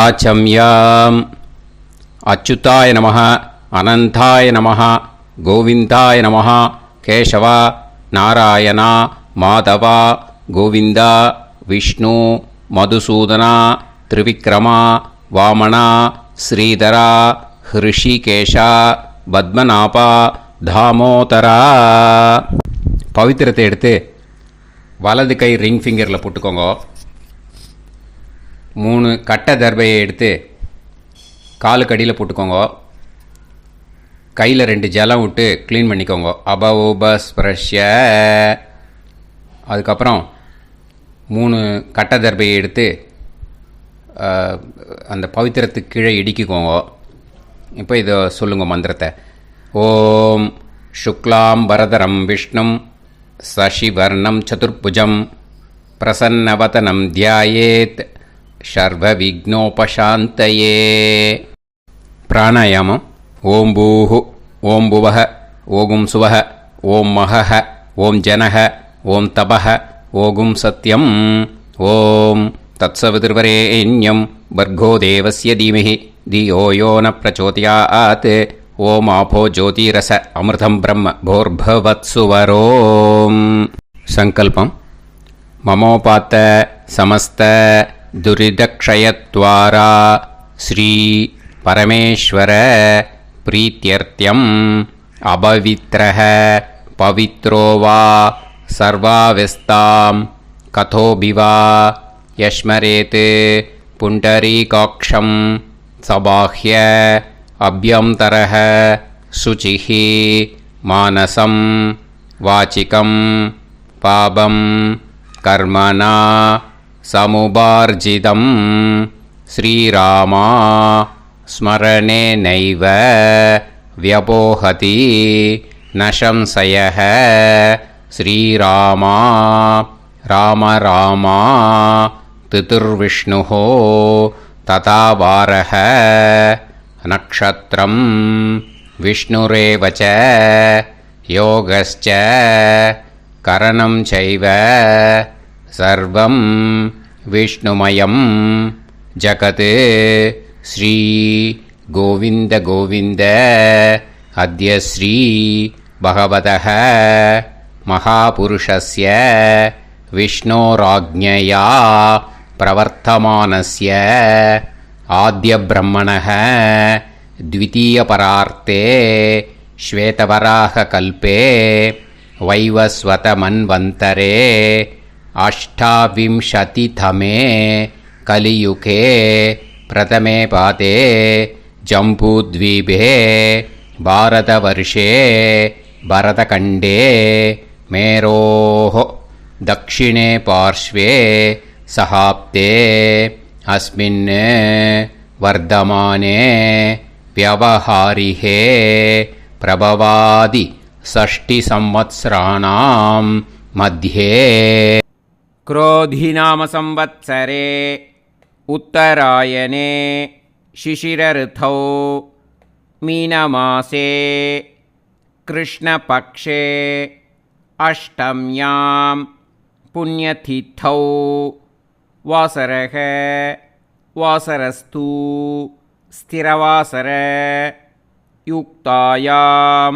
ஆச்சம்யாம். அச்சுதாய நமஹ, அனந்தாய நமஹ, கோவிந்தாய நமஹ, கேசவா, நாராயணா, மாதவா, கோவிந்தா, விஷ்ணு, மதுசூதனா, திரிவிக்ரமா, வாமனா, ஸ்ரீதரா, ஹிருஷிகேஷா, பத்மநாபா, தாமோதரா. பவித்திரத்தை எடுத்து வலது கை ரிங் ஃபிங்கரில் போட்டுக்கோங்க. 3 கட்டை தர்பையை எடுத்து காலுக்கடியில் போட்டுக்கோங்க. கையில் 2 ஜலம் விட்டு க்ளீன் பண்ணிக்கோங்க. அபவோபஸ்பிரஷ்ய. அதுக்கப்புறம் 3 கட்டை தர்பையை எடுத்து அந்த பவித்திரத்துக்கு கீழே இடிக்கிக்கோங்க. இப்போ இதை சொல்லுங்க மந்திரத்தை. ஓம் சுக்லாம் வரதரம் விஷ்ணும் சசிவர்ணம் சதுர்புஜம் பிரசன்னவதனம் தியாயேத் சர்வ விக்னோபசாந்தயே. பிராணாயாமம். ஓம் பூஹு, ஓம் புவஹ, ஓகும் சுவஹ, ஓம் மஹஹ, ஓம் ஜனஹ, ஓம் தபஹ, ஓகும் சத்யம். ஓம் தத்சவிதுர்வரேண்யம் பர்கோ தேவஸ்ய தீமஹி தியோ யோ ந பிரச்சோதயாத். ஓம் ஆபோ ஜோதிரச அமிர்தம் பிரம்ம போர்பவத்சுவரோம். சங்கல்பம். மமோபாத்த சமஸ்த துரிதக்ஷயத்வாரா ஸ்ரீ பரமேஸ்வர பிரீத்யர்த்தியம் அபவித்ரஹ பவித்ரோ வா சர்வாவஸ்தாம் கதோபிவா யஸ்மரேத் புண்டரீகாக்ஷம் சபாஹ்ய அப்யந்தரஹ சுசிஹ மானசம் வாசிகம் பாபம் கர்மணா சமுபார்ஜிதம் ஸ்ரீராமா ஸ்மரணேனைவ வ்யபோஹதி ந சம்சயः. ஸ்ரீராமா ராம ராமா திதிர்விஷ்ணுः ததா வாரः. நக்ஷத்ரம் விஷ்ணுரேவ ச யோகஸ்ச கரணம் சைவ சர்வம் விஷ்ணுமயம் ஜகத். ஸ்ரீ கோவிந்த கோவிந்த அத்ய ஸ்ரீ பகவதः மகாபுருஷஸ்ய விஷ்ணோராஜ்ஞயா பிரவர்த்தமானஸ்ய ஆத்ய பிரம்மணः த்விதீயபரார்த்தே ஸ்வேதவராக கல்பே வைவஸ்வத மன்வந்தரே அஷ்டாவிம்சதிதமே கலியுகே பிரதமே பாதே ஜம்பூத்வீபே பாரதவர்ஷே பரதகண்டே மேரோः தக்ஷிணே பார்ஷ்வே சஹாப்தே அஸ்மின் வர்தமானே व्यवहारिहे प्रभवादि षष्टि संवत्सराणां मध्ये. क्रोधिनाम संवत्सरे उत्तरायणे शिशिरऋतौ मीनमासे कृष्णपक्षे अष्टम्यां पुण्यतिथौ वासरः वासरस्तु स्थिरवासर युक्तायां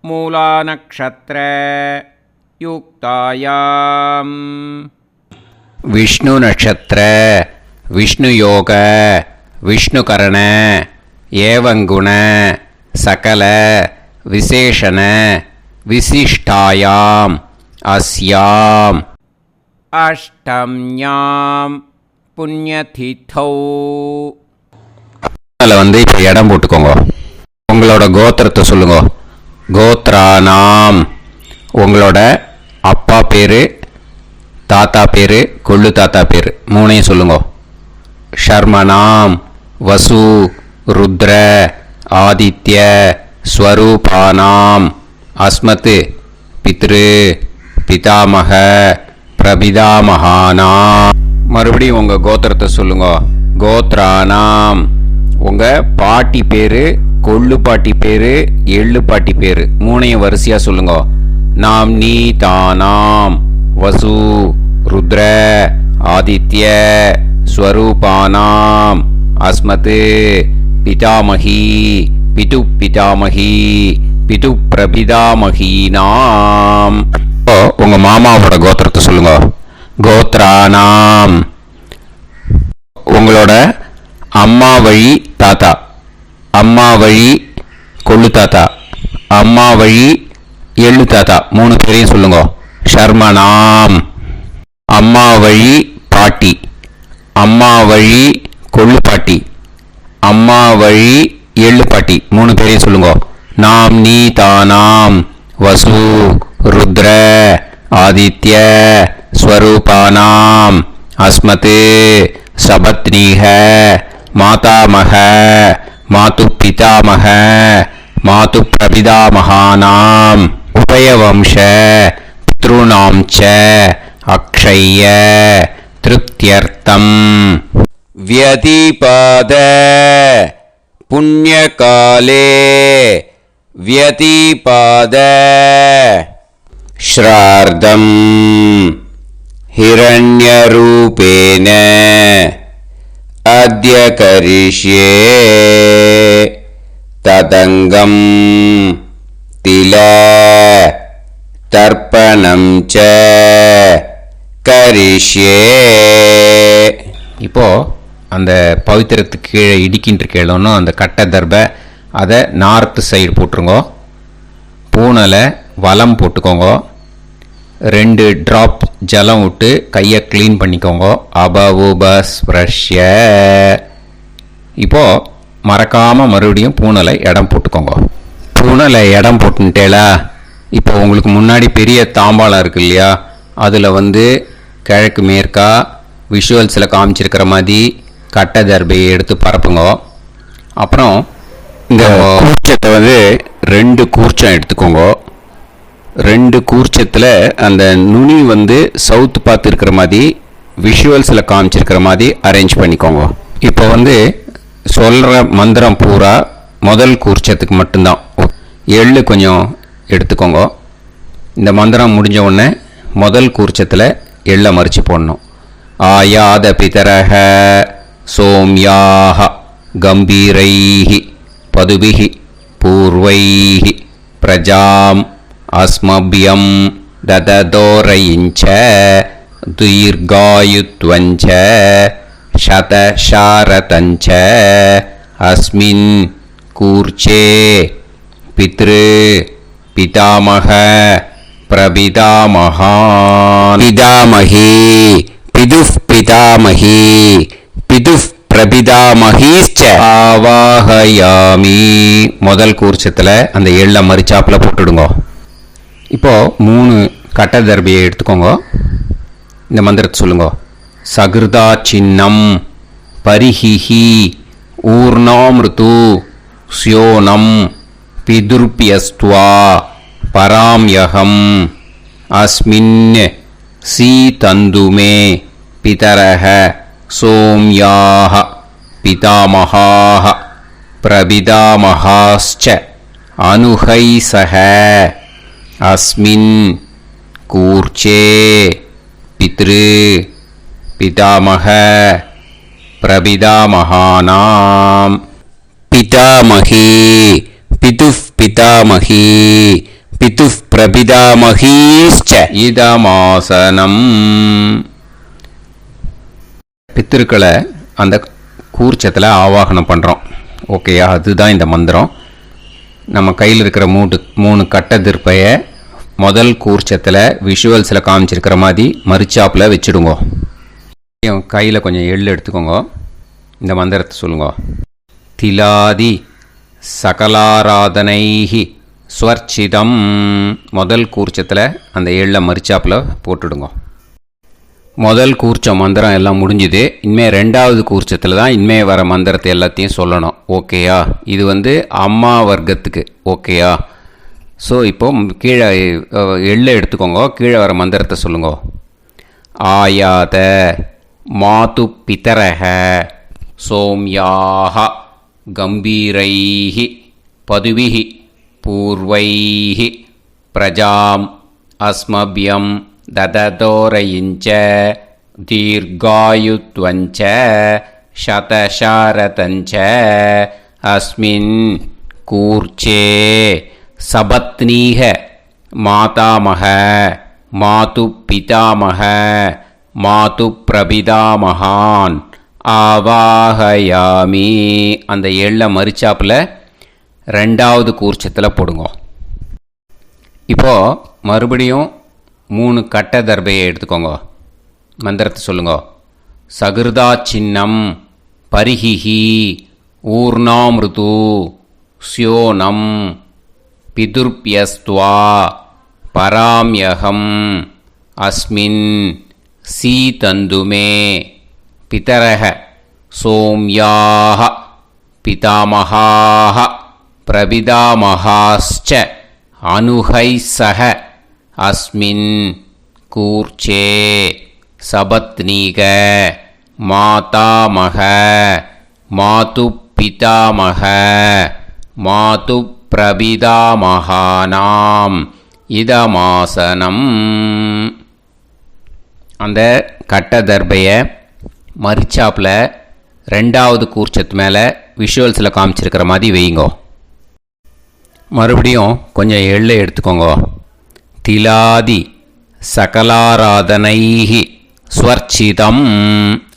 मूलानक्षत्र युक्तायां विष्णु नक्षत्र विष्णु योग विष्णुकरण एवं गुण सकल विशेषण विशिष्टायां अस्याम् अष्टम्यां पुण्यतिथौ. அதில் இப்போ இடம் போட்டுக்கோங்க. உங்களோட கோத்திரத்தை சொல்லுங்க. கோத்ரானாம். உங்களோட அப்பா பேர், தாத்தா பேர், கொள்ளு தாத்தா பேர் 3ஐயும் சொல்லுங்க. ஷர்மனாம் வசு ருத்ர ஆதித்ய ஸ்வரூபானாம் அஸ்மத் பித்ரு பிதாமக பிரபிதாமகானாம். மறுபடியும் உங்கள் கோத்திரத்தை சொல்லுங்க. கோத்ரானாம். உங்கள் பாட்டி பேர், கொள்ளு பாட்டி பேர், எள்ளு பாட்டி பேர் 3ஐயும் வரிசையாக சொல்லுங்க. நாம் நீ தானாம் வசு ருத்ர ஆதித்ய ஸ்வரூபானாம் அஸ்மத் பிதாமகி பிது பிதாமகி பிது பிரபிதாமகீனாம். உங்க மாமாவோட கோத்திரத்தை சொல்லுங்க. கோத்ரானாம். உங்களோட அம்மா வழி தாத்தா, அம்மா வழி கொள்ளு தாத்தா, அம்மா வழி எள்ளு தாத்தா, 3 பேரையும் சொல்லுங்க. ஷர்மனாம். அம்மா வழி பாட்டி, அம்மா வழி கொள்ளு பாட்டி, அம்மா வழி எள்ளு பாட்டி, 3 பேரையும் சொல்லுங்க. நாம் நீ தானாம் வசு ருத்ர ஆதித்ய ஸ்வரூபானாம் அஸ்மத் சபத்னீஹ மாதாமக மாது பிதாமக மாது பிரபிதாமகானாம் உபயவம்ச பித்ருணாம் ச அக்ஷய்ய திருப்தியர்த்தம் வியதிபாத புண்ணியகாலே வியதிபாத ஸ்ரார்த்தம் ஹிரண்யரூபேன அத்ய கரிஷ்யே ததங்கம் தில தர்ப்பணம் ச கரிஷ்யே. இப்போ அந்த பவித்திரத்துக்கு கீழே இடிக்கின்ற கேளோன்னு அந்த கட்டை தர்பை அதை நார்த்து சைடு போட்டுருங்க. பூனலை வலம் போட்டுக்கோங்க. 2 ட்ராப் ஜலம் விட்டு கையை க்ளீன் பண்ணிக்கோங்க. அபவுபஸ்ப்ரஷ்ய. இப்போது மறக்காமல் மறுபடியும் பூனலை இடம் போட்டுக்கோங்க. பூனலை இடம் போட்டுட்டேலா. இப்போ உங்களுக்கு முன்னாடி பெரிய தாம்பாளம் இருக்கு இல்லையா, அதில் கிழக்கு மேற்கா விஷுவல்ஸில் காமிச்சிருக்கிற மாதிரி கட்டை தர்பையை எடுத்து பரப்புங்க. அப்புறம் இந்த கூர்ச்சத்தை 2 கூர்ச்சம் எடுத்துக்கோங்க. 2 கூர்ச்சத்தில் அந்த நுனி சவுத்து பார்த்து இருக்கிற மாதிரி விஷுவல்ஸில் காமிச்சிருக்கிற மாதிரி அரேஞ்ச் பண்ணிக்கோங்க. இப்போ சொல்கிற மந்திரம் பூரா முதல் கூர்ச்சத்துக்கு மட்டும்தான். எள்ளு கொஞ்சம் எடுத்துக்கோங்க. இந்த மந்திரம் முடிஞ்ச உடனே முதல் கூர்ச்சத்தில் எள்ளை மறித்து போடணும். ஆயாத பிதரஹ சோம்யாக கம்பீரைஹி பதுபிஹி பூர்வைஹி பிரஜாம் அஸ்மபியம் தததோரயிஞ்ச தீர்காயுத்வஞ்ச சதசாரதஞ்ச அஸ்மின் கூர்ச்சே பித்ரு பிதாமக பிரபிதாமகான் பிதாமகி பிதுஃப் பிதாமகி பிதுஃப் பிரபிதாமகீச்ச ஆவாஹயாமி. முதல் கூர்ச்சத்தில் அந்த எள்ளை மறிச்சாப்பில் போட்டுடுங்க. இப்போது 3 கட்டை தர்பையை எடுத்துக்கோங்க. இந்த மந்திரத்தை சொல்லுங்க. சகிருதா சின்னம் பரிஹிஹி ஊர்ணாமிருத்து ஸ்யோனம் பிதுர்பியஸ்துவா பராம்யகம் அஸ்மின் சீதந்துமே பிதரஹ சோம்யாஹ பிதாமகாஹ பிரபிதாமகாஸ்ச அனுஹைசஹ அஸ்மின் கூர்ச்சே பித்ரு பிதாமக பிரபிதாமகானாம் பிதாமகி பிதுஃப் பிதாமகி பிதுஃப் பிரபிதாமகீஸ்ச இதமாசனம். பித்திருக்களை அந்த கூர்ச்சத்தில் ஆவாகனம் பண்ணுறோம். ஓகேயா? அதுதான் இந்த மந்திரம். நம்ம கையில் இருக்கிற 3 கட்டை திருப்பையை முதல் கூர்ச்சத்தில் விஷுவல்ஸில் காமிச்சிருக்கிற மாதிரி மறிச்சாப்பில் வச்சுடுங்க. கையில் கொஞ்சம் எள்ளு எடுத்துக்கோங்க. இந்த மந்திரத்தை சொல்லுங்க. திலாதி சகலாராதனைஹி ஸ்வர்ச்சிதம். முதல் கூர்ச்சத்தில் அந்த எள்ளை மறிச்சாப்பில் போட்டுடுங்க. முதல் கூர்ச்சம் மந்திரம் எல்லாம் முடிஞ்சுது. இனிமேல் 2வது கூர்ச்சத்தில் தான் இனிமேல் வர மந்திரத்தை எல்லாத்தையும் சொல்லணும். ஓகேயா? இது அம்மா வர்க்கத்துக்கு. ஓகேயா? ஸோ இப்போ கீழே எள்ளை எடுத்துக்கோங்க. கீழே வர மந்திரத்தை சொல்லுங்க. ஆயாத மாது பிதரஹ சோம்யாக கம்பீரைஹி பதுவிஹி பூர்வைஹி பிரஜாம் அஸ்மபியம் தததோரயிஞ்ச தீர்காயுத்வஞ்ச शतशारतञ्च अस्मिन् कूर्चे सपत्नीः मातामह मातुपितामह मातुप्रपितामहान् ஆவாஹயாமி. அந்த எள்ள மரிச்சாப்பில் ரெண்டாவது கூர்ச்சத்தில் போடுங்க. இப்போது மறுபடியும் 3 கட்ட தர்பையை எடுத்துக்கோங்க. மந்திரத்தை சொல்லுங்க. சகிருதா சின்னம் பரிஹிஹி ஊர்ணாமிருது ஸ்யோனம் பிதுர்பியஸ்துவா பராம்யகம் அஸ்மின் சீதந்துமே பிதரஹ சோம்யாஹ பிதாமஹாஹ பிரபிதாமஹாஸ்ச அனுஹைஸஹ அஸ்மின் கூர்ச்சே சபத்னீக மாதாமஹ மாதுப்பிதாமஹ மாதுப்பிரபிதாமஹானாம் இதமாசனம். அந்த கட்ட தர்பையை மரிச்சாப்பில் ரெண்டாவது கூர்ச்சத்து மேலே விஷுவல்ஸில் காமிச்சிருக்கிற மாதிரி வைங்கோ. மறுபடியும் கொஞ்சம் எள்ளை எடுத்துக்கோங்க. திலாதி சகலாராதனைஹி ஸ்வர்ச்சிதம்.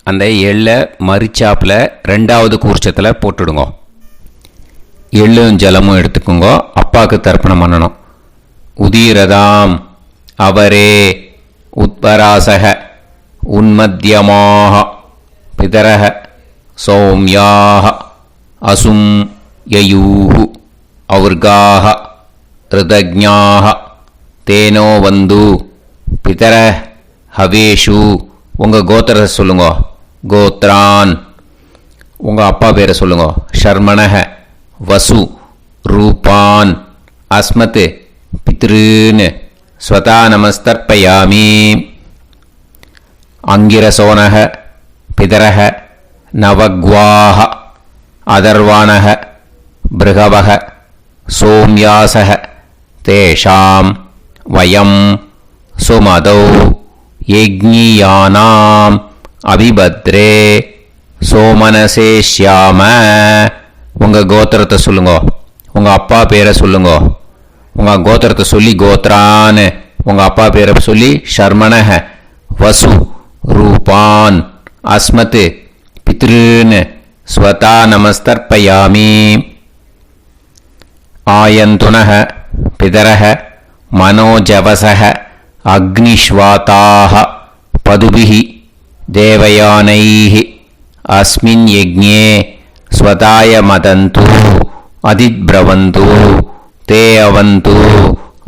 அந்த எள்ளை மரிச்சாப்பில் ரெண்டாவது கூர்ச்சத்தில் போட்டுடுங்க. எள்ளும் ஜலமும் எடுத்துக்கோங்க. அப்பாவுக்கு தர்ப்பணம் பண்ணணும். உதீரதாம் அவரே உத்பராசக உன்மத்யமாக பிதரஹ சௌம்யாக அசும் யயூஹு அவுர்காஹ ரிதஜ்ஞாஹ தேனோ வந்து பிதர ஹவேஷு. உங்கள் கோத்திரத்தை சொல்லுங்க. கோத்ரான். உங்கள் அப்பா பேரை சொல்லுங்க. ஷர்மணஹ வசு ரூபான் அஸ்மத் பித்ருன்னு ஸ்வதா நமஸ்தர்ப்பயாமி. அங்கிரசோனஹ பிதரஹ நவக்வாஹ அதர்வாணஹ பிருகவஹ சோம்யாசஹ தேஷாம் வயம் சுமதௌ யஜ்ஞியானாம் அபிபத்ரே சோமனசேஷ்யாம. உங்கள் கோத்திரத்தை சொல்லுங்க. உங்கள் அப்பா பேரை சொல்லுங்க. உங்கள் கோத்திரத்தை சொல்லி கோத்ரான்னு உங்கள் அப்பா பேரை சொல்லி ஷர்மணஹ வசு ரூபான் அஸ்மத் பித்ருன்னு ஸ்வதா நமஸ்தர்ப்பயாமி. ஆயந்துனஹ பிதரஹ மனோஜவசஹ அக்னிஷ்வாதாஹ பதுபிஹி தேவயானைஹ அஸ்மின் யஜ்ஞே ஸ்வதாய மதந்து அதிப்ரவந்து தே அவது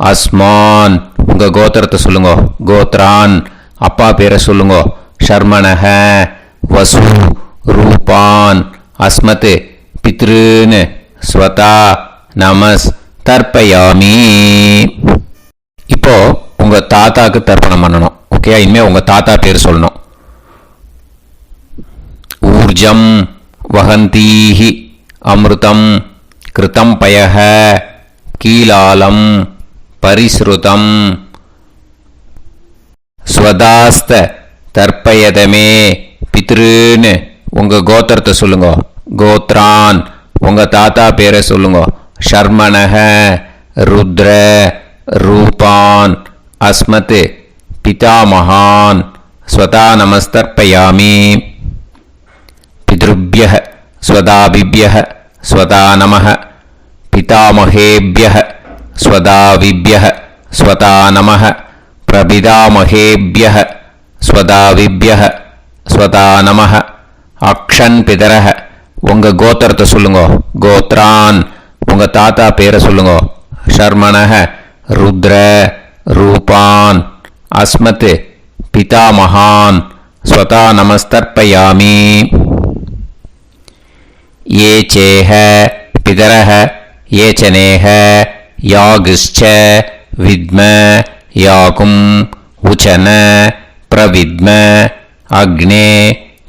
அஸ்மான். உங்கள் கோத்திரத்தை சொல்லுங்க. கோத்ரான். அப்பா பேரை சொல்லுங்க. ஷர்மணஹ வசு ரூபான் அஸ்மத் பித்ருன்னு ஸ்வதா நமஸ் தர்ப்பயாமி. இப்போ உங்கள் தாத்தாக்கு தர்ப்பணம் பண்ணணும். ஓகே, இனிமேல் உங்கள் தாத்தா பேர் சொல்லணும். ஊர்ஜம் வஹந்தீஹி அமிர்தம் கிருதம் பயஹ கீலாலம் பரிஸ்ருதம் ஸ்வதாஸ்த தர்ப்பயதமே பித்ருன்னு உங்கள் கோத்திரத்தை சொல்லுங்க. கோத்ரான். உங்கள் தாத்தா பேரை சொல்லுங்க. ஷர்மணஹ ருத்ர ரூபான் அஸ்மத் பிதாமஹான் ஸ்வதா நமஸ்தர்ப்பயாமி. பித்ருப்யஹ ஸ்வதாபிப்யஹ ஸ்வதா நமஹ பிதாமஹேப்யஹ ஸ்வதாவிப்யஹ ஸ்வதா நமஹ பிரபிதாமஹேப்யஹ ஸ்வதாவிப்யஹ ஸ்வதா நமஹ. அக்ஷன் பிதரஹ. உங்கள் கோத்திரத்தை சொல்லுங்க. கோத்ரான். உங்கள் தாத்தா பேரை சொல்லுங்க. ஷர்மணஹ ருத்ர ரூபான் அஸ்மத் பிதாமஹான் ஸ்வதா நமஸ்தர்ப்பயாமி. ये चेह पितरः ये चनेह यागश्च विद्म याकुम् उचन प्रविद्म अग्ने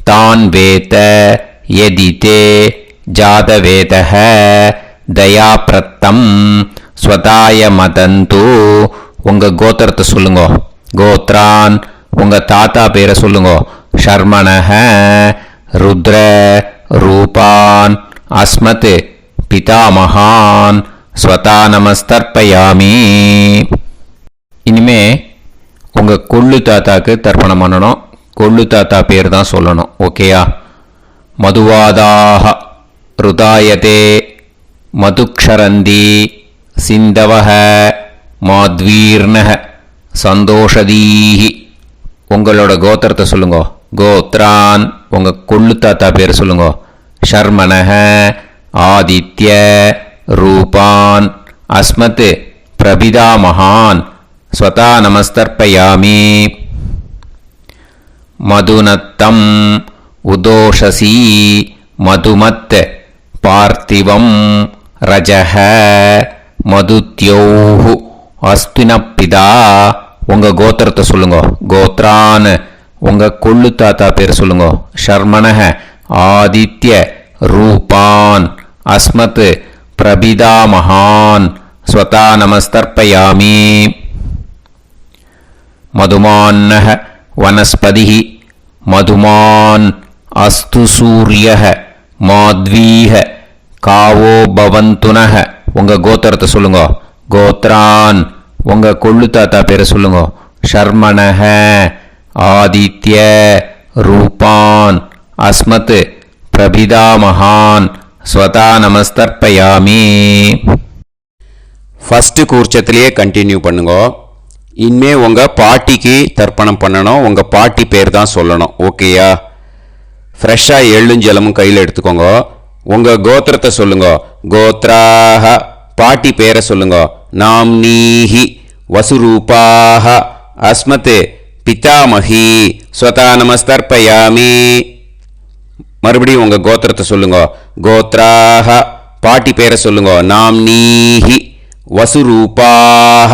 तान् वेत यदिते जातवेतः दयाप्रत्तं स्वताय मदन्तु. உங்கள் கோத்திரத்தை சொல்லுங்க. கோத்ரான். உங்கள் தாத்தா பேரை சொல்லுங்க. ஷர்மணஹ ருத்ர ரூபான் அஸ்மத் பிதாமகான் ஸ்வதா நமஸ்தர்ப்பயாமி. இனிமே உங்கள் கொள்ளு தாத்தாக்கு தர்ப்பணம் பண்ணணும். கொள்ளு தாத்தா பேர் தான் சொல்லணும். ஓகேயா? மதுவாதாக ருதாயதே மதுக்ஷரந்தி சிந்தவஹ மாத்வீர்ணஹ சந்தோஷதீஹி. உங்களோட கோத்திரத்தை சொல்லுங்க. கோத்ரான் உங்கள் கொள்ளு தாத்தா பேர் சொல்லுங்க. ஷர்மணஹ ஆதித்ய ரூபான் அஸ்மத் பிரபிதாமகான் ஸ்வதா நமஸ்தர்ப்பயாமி. மதுநத்தம் உதோஷசி மதுமத் பார்த்திவம் ரஜஹ மதுத்யோஹு அஸ்தினப்பிதா. உங்கள் கோத்திரத்தை சொல்லுங்க. கோத்ரான் உங்கள் கொள்ளு தாத்தா பேர் சொல்லுங்க. ஷர்மணஹ ஆதித்ய ரூபான் அஸ்மத் பிரபிதாமகான் ஸ்வதா நமஸ்தர்ப்பயாமி. மதுமான்னஹ வனஸ்பதிஹி மதுமான் அஸ்து சூரியஹ மாத்வீஹ காவோ பவந்துனஹ. உங்கள் கோத்திரத்தை சொல்லுங்க. கோத்ரான் உங்கள் கொள்ளு தாத்தா பேரை சொல்லுங்க. ஷர்மணஹ ஆதித்ய ரூபான் அஸ்மத் பிரபிதாமகான் ஸ்வதா நமஸ்தர்ப்பயாமி. ஃபஸ்ட்டு கூர்ச்சத்திலேயே கண்டினியூ பண்ணுங்க. இனிமே உங்கள் பாட்டிக்கு தர்ப்பணம் பண்ணணும். உங்கள் பாட்டி பேர் தான் சொல்லணும். ஓகேயா? ஃப்ரெஷ்ஷாக எள்ளும் ஜலமும் கையில் எடுத்துக்கோங்க. உங்கள் கோத்திரத்தை சொல்லுங்க. கோத்ராஹ பாட்டி பேரை சொல்லுங்க. நாம்னீஹி வசுரூபாஹ அஸ்மத் பிதாமஹி ஸ்வதா நமஸ்தர்ப்பயாமி. மறுபடியும் உங்கள் கோத்திரத்தை சொல்லுங்க. கோத்ராஹ பாட்டி பேரை சொல்லுங்க. நாம்னீஹி வசுரூபாஹ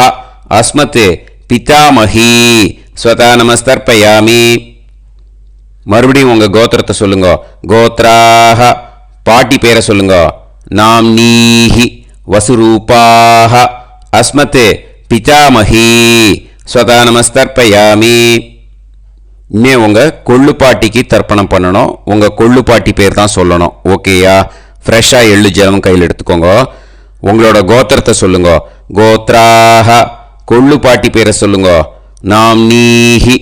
அஸ்மத் பிதாமஹி ஸ்வதா நமஸ்தர்ப்பயாமி. மறுபடியும் உங்கள் கோத்திரத்தை சொல்லுங்க. கோத்ராஹ பாட்டி பேரை சொல்லுங்க. நாம்னீஹி வசுரூபாஹ அஸ்மத் பிதாமஹி ஸ்வதா நமஸ்தர்ப்பயாமி. இனிமே உங்கள் கொள்ளு பாட்டிக்கு தர்ப்பணம் பண்ணணும். உங்கள் கொள்ளு பாட்டி பேர் தான் சொல்லணும். ஓகேயா? ஃப்ரெஷ்ஷாக எள்ளு ஜலம் கையில் எடுத்துக்கோங்க. உங்களோட கோத்திரத்தை சொல்லுங்க. கோத்ராஹ கொள்ளு பாட்டி பேரை சொல்லுங்க. நாம்னீஹி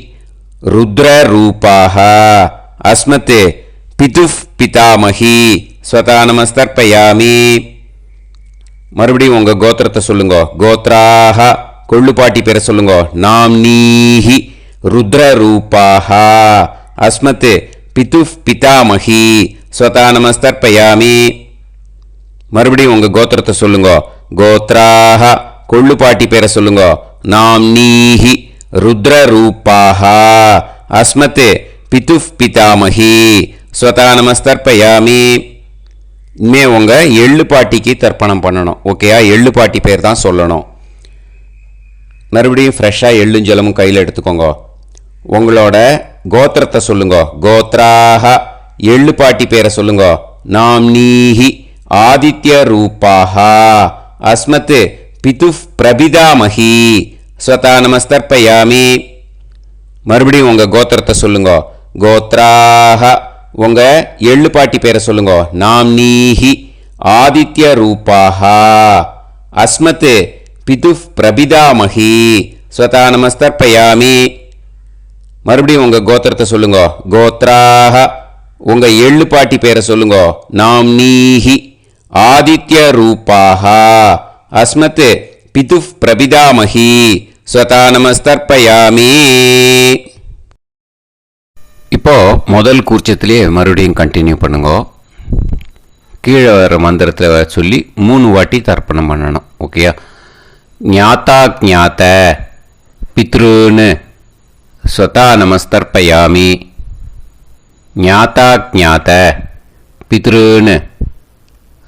ருத்ர ரூபாஹ அஸ்மத் பிதுஃப் பிதாமஹி ஸ்வதா நமஸ்தர்ப்பயாமி. மறுபடியும் உங்கள் கோத்திரத்தை சொல்லுங்க. கோத்ராஹ கொள்ளு பாட்டி பேரை சொல்லுங்க. நாம்னீஹி ருத்ர ரூபாஹ அஸ்மத் பிதுஃப் பிதாமஹி ஸ்வதா நமஸ்தர்ப்பயாமி. மறுபடியும் உங்கள் கோத்திரத்தை சொல்லுங்க. கோத்ராஹ கொள்ளு பாட்டி பேரை சொல்லுங்க. நாம்னீஹி ருத்ர ரூபாஹ அஸ்மத் பிதுஃப் பிதாமஹி ஸ்வதா நமஸ்தர்ப்பயாமி. இனிமே உங்கள் எள்ளு பாட்டிக்கு தர்ப்பணம் பண்ணணும். ஓகேயா? எள்ளு பாட்டி பேர் தான் சொல்லணும். மறுபடியும் ஃப்ரெஷ்ஷாக எள்ளும் ஜலமும் கையில் எடுத்துக்கோங்க. உங்களோட கோத்திரத்தை சொல்லுங்க. கோத்ராஹ எள்ளு பாட்டி பேரை சொல்லுங்க. நாம்னீஹி ஆதித்ய ரூபாஹ அஸ்மத் பிதுஃப் பிரபிதாமஹி ஸ்வதா நமஸ்தர்ப்பயாமி. மறுபடியும் உங்கள் கோத்திரத்தை சொல்லுங்க. கோத்ராஹ உங்கள் எள்ளு பாட்டி பேரை சொல்லுங்க. நாம்னீஹி ஆதித்ய ரூபாஹ அஸ்மத் பிதுஃப் பிரபிதாமஹி ஸ்வதா நமஸ்தர்ப்பயாமி. மறுபடியும் உங்கள் கோத்திரத்தை சொல்லுங்க. கோத்ராஹ உங்கள் எள்ளு பாட்டி பேரை சொல்லுங்க. நாம்னீஹி ஆதித்ய ரூபாஹ அஸ்மத் பிதுஃப் பிரபிதாமஹி ஸ்வதா நமஸ்தர்ப்பயாமி. இப்போ முதல் கூர்ச்சத்திலே மறுபடியும் கண்டினியூ பண்ணுங்க. கீழே வர மந்திரத்தில் சொல்லி 3 வாட்டி தர்ப்பணம் பண்ணணும். ஓகேயா? ஞாதா ஞாத பித்ருன்னு ஸ்வதா நமஸ்தர்ப்பயாமி. ஞாதா ஞாத பித்ருன்னு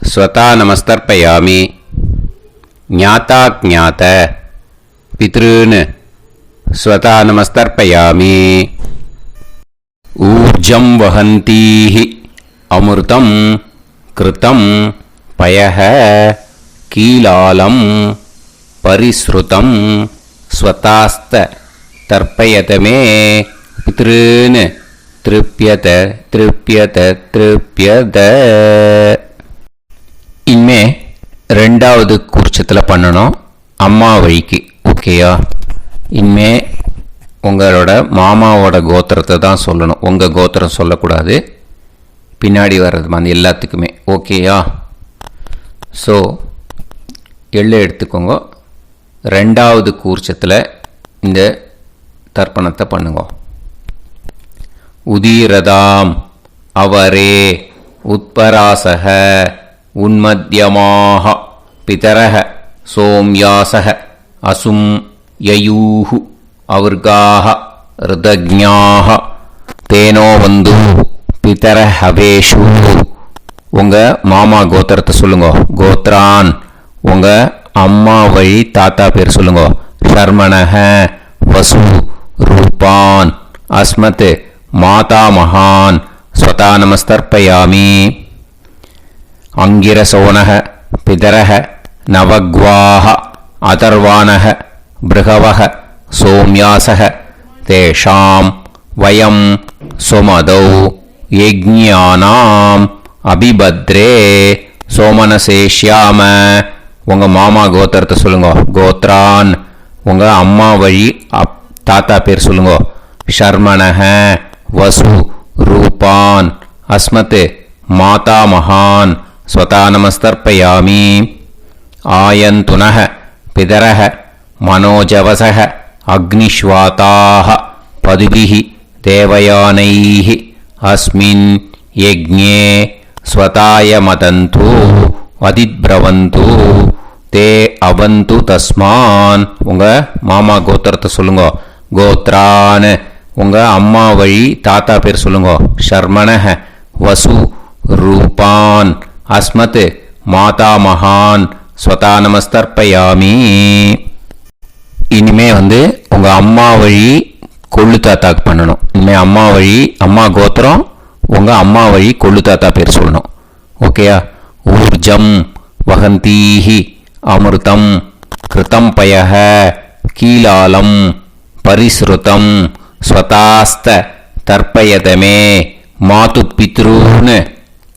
ஸ்வதா நமஸ்தர்ப்பயாமி. ஞாதா ஞாத பித்ருன்னு ஸ்வதா நமஸ்தர்ப்பயாமி. ஊர்ஜம் வஹந்தீஹி அமிர்தம் கிருதம் பயஹ கீலாலம் பரிஸ்ருதம் ஸ்வதாஸ்த தர்ப்பயதமே பித்ருன்னு திருப்யத திருப்யத திருப்யத. இனிமே ரெண்டாவது கூர்ச்சத்தில் பண்ணணும், அம்மா வழிக்கு. ஓகேயா? இனிமே உங்களோட மாமாவோட கோத்திரத்தை தான் சொல்லணும், உங்கள் கோத்திரம் சொல்லக்கூடாது. பின்னாடி வர்றது மாதிரி எல்லாத்துக்குமே. ஓகேயா? ஸோ எள்ளு எடுத்துக்கோங்க. ரெண்டாவது கூர்ச்சத்தில் இந்த தர்ப்பணத்தை பண்ணுங்க. உதீரதாம் அவரே உத்பராசக உன்மத்யமாக பிதரக சோம்யாசக அசும் யயூஹு அவர்காக ருதஜ்ஞாக தேனோ வந்து பிதர ஹவேஷு. உங்கள் மாமா கோத்திரத்தை சொல்லுங்க. கோத்ரான் உங்கள் அம்மா வழி தாத்தா பேர் சொல்லுங்க. ஷர்மணஹ வசு ரூபான் அஸ்மத் மாதா மகான் ஸ்வதா நமஸ்தர்ப்பயாமி. அங்கிரசோனஹ பிதரஹ நவக்வாஹ அதர்வாணஹ பிருகவஹ சோம்யாசஹ தேஷாம் வயம் சுமதௌ யஜ்ஞானாம் அபிபத்ரே சோமனசேஷ்யாம. உங்கள் மாமா கோத்திரத்தை சொல்லுங்க. கோத்ரான் உங்கள் அம்மா வழி தாத்தா பேர் சொல்லுங்க. ஷர்மணஹ வசு ரூபான் அஸ்மத் மாதா மகான் ஸ்வதா நமஸ்தர்ப்பயாமி. ஆயந்துனஹ பிதரஹ மனோஜவசஹ அக்னிஷ்வாதாஹ பதுபிஹி தேவயானைஹி அஸ்மின் யஜ்ஞே ஸ்வதாய மதந்து அதிப்ரவந்து தே அவந்து தஸ்மான். உங்கள் மாமா கோத்திரத்தை சொல்லுங்க. கோத்ரான் உங்கள் அம்மா வழி தாத்தா பேர் சொல்லுங்க. ஷர்மணஹ வசு ரூபான் அஸ்மத் மாதா மகான் ஸ்வதா நமஸ்தர்ப்பயாமி. இனிமே உங்கள் அம்மா வழி கொள்ளு தாத்தாக்கு பண்ணணும். இனிமேல் அம்மா வழி அம்மா கோத்திரம் உங்கள் அம்மா வழி கொள்ளு தாத்தா பேர் சொல்லணும். ஓகேயா? ஊர்ஜம் வகந்தீஹி அமிர்தம் கிருதம் பயஹ கீலாலம் பரிஸ்ருதம் ஸ்வதாஸ்த தர்ப்பயதமே மாது பித்ருன்னு.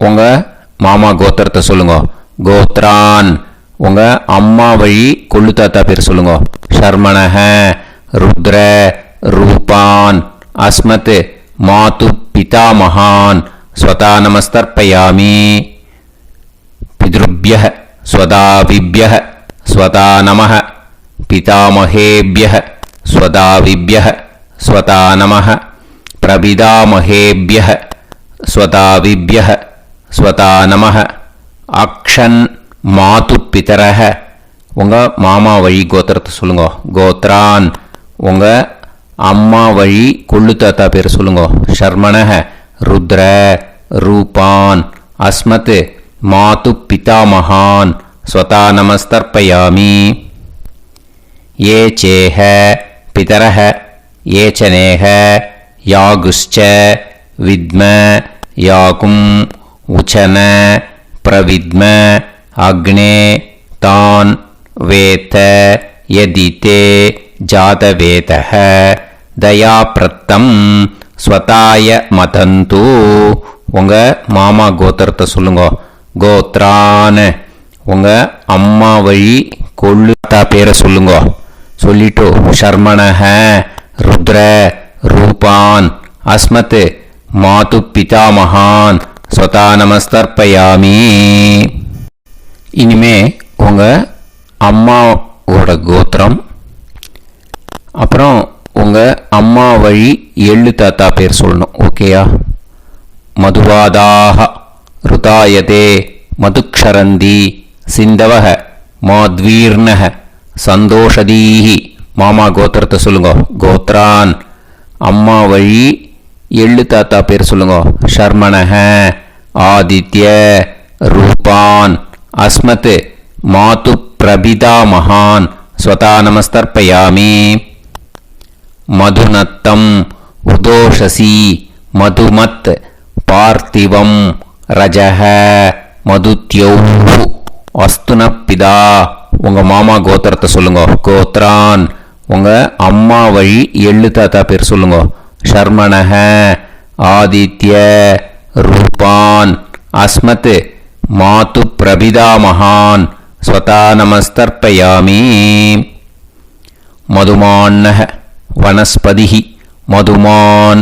உங்கள் மாமா கோத்திரத்தை சொல்லுங்க. கோத்ரான் உங்கள் அம்மா வழி கொள்ளு தாத்தா பேர் சொல்லுங்க. ஷர்மணஹ ருத்ர ரூபான் அஸ்மத் மாது பிதா மகான் ஸ்வதா நமஸ்தர்ப்பயாமி. பித்ருப்யஹ ஸ்வதாவிப்யஹ ஸ்வதா நமஹ பிதாமஹேப்யஹ ஸ்வதாவிப்யஹ ஸ்வதா நமஹ பிரபிதாமஹேப்யஹ ஸ்வதாவிப்யஹ ஸ்வதா நமஹ. அக்ஷன் மாது பிதரஹ உங்கள் மாமா வழி கோத்திரத்தை சொல்லுங்க. கோத்ரான் உங்கள் அம்மா வழி கொள்ளு தாத்தா பேர் சொல்லுங்க. ஷர்மணஹ ருத்ர ரூபான் அஸ்மத் மாது பிதா மகான் ஸ்வதா நமஸ்தர்ப்பயாமி. ஏ சேஹ பிதரஹ ஏச்சனேஹ யாகுஷ்ச வித்ம யாகும் உச்சன பிரவித்ம அக்னே தான் வேத யதிதே ஜாதவேதஹ தயாப்ரத்தம் ஸ்வதாய மதந்து. உங்கள் மாமா கோத்திரத்தை சொல்லுங்க. கோத்ரான் உங்கள் அம்மா வழி கொள்ளு தாத்தா பேரை சொல்லுங்க. சொல்லிட்டு ஷர்மணஹ ருத்ர ரூபான் அஸ்மத் மாது பிதா மகான் ஸ்வதா நமஸ்தர்ப்பயாமி. இனிமே உங்கள் அம்மாவோட கோத்திரம், அப்புறம் உங்கள் அம்மா வழி எள்ளு தாத்தா பேர் சொல்லணும். ஓகேயா? மதுவாதாக ருதாயதே மதுக்ஷரந்தி சிந்தவக மாத்வீர்ணக சந்தோஷதீஹி. மாமா கோத்திரத்தை சொல்லுங்க. கோத்ரான் அம்மா வழி எள்ளு தாத்தா பேர் சொல்லுங்க. ஷர்மணஹ ஆதித்ய ரூபான் அஸ்மத் மாது பிரபிதா மகான் ஸ்வதா நமஸ்தர்ப்பயாமி. மதுநத்தம் உதோஷசி மதுமத் பார்த்திவம் ரஜஹ மதுத்யௌஹு அஸ்துனப்பிதா. உங்கள் மாமா கோத்திரத்தை சொல்லுங்க. கோத்ரான் உங்கள் அம்மா வழி எள்ளு தாத்தா பேர் சொல்லுங்க. ஷர்மணஹ ஆதித்ய ரூபான் அஸ்மத் மாது பிரபிதாமகான் ஸ்வதா நமஸ்தர்ப்பயாமி. மதுமான்னः வனஸ்பதிः மதுமான்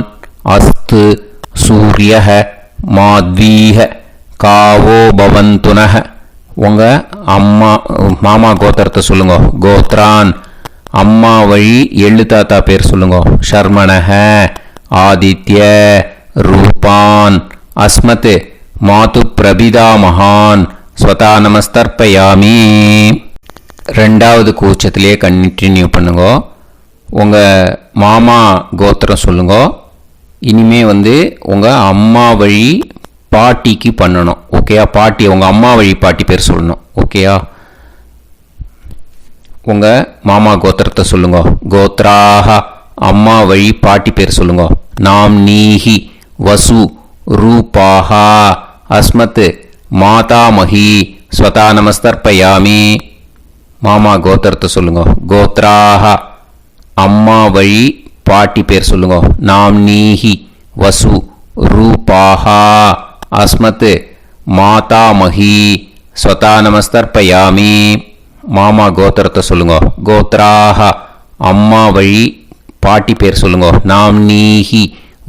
அஸ்து சூரியः மாத்வீஹ காவோ பவந்துனः. உங்கள் அம்மா மாமா கோத்திரத்தை சொல்லுங்க. கோத்ரான் அம்மா வழி எள்ளு தாத்தா பேர் சொல்லுங்க. ஷர்மணஹ ஆதித்ய ரூபான் அஸ்மத் மாது பிரபிதாமகான் ஸ்வதா நமஸ்தர்ப்பயாமி. ரெண்டாவது கூச்சத்திலே கண்டினியூ பண்ணுங்க. உங்கள் மாமா கோத்திரம் சொல்லுங்க. இனிமே உங்கள் அம்மா வழி பாட்டிக்கு பண்ணணும். ஓகேயா? பாட்டி உங்கள் அம்மா வழி பாட்டி பேர் சொல்லணும். ஓகேயா? உங்கள் மாமா கோத்திரத்தை சொல்லுங்க. கோத்ராஹ அம்மா வழி பாட்டி பேர் சொல்லுங்க. நாம் நீஹி வசு ரூபாஹா அஸ்மத் மாதாமஹி ஸ்வதா நமஸ்தர்ப்பயாமி. மாமா கோத்திரத்தை சொல்லுங்க. கோத்ராஹ அம்மா வழி பாட்டி பேர் சொல்லுங்க. நாம் நீஹி வசு ரூபாஹா அஸ்மத் மாதாமஹி ஸ்வதா நமஸ்தர்ப்பயாமி. மாமா கோத்திரத்தை சொல்லுங்க. கோத்ராஹ அம்மா வழி பாட்டி பேர் சொல்லுங்க. நாம் நீஹி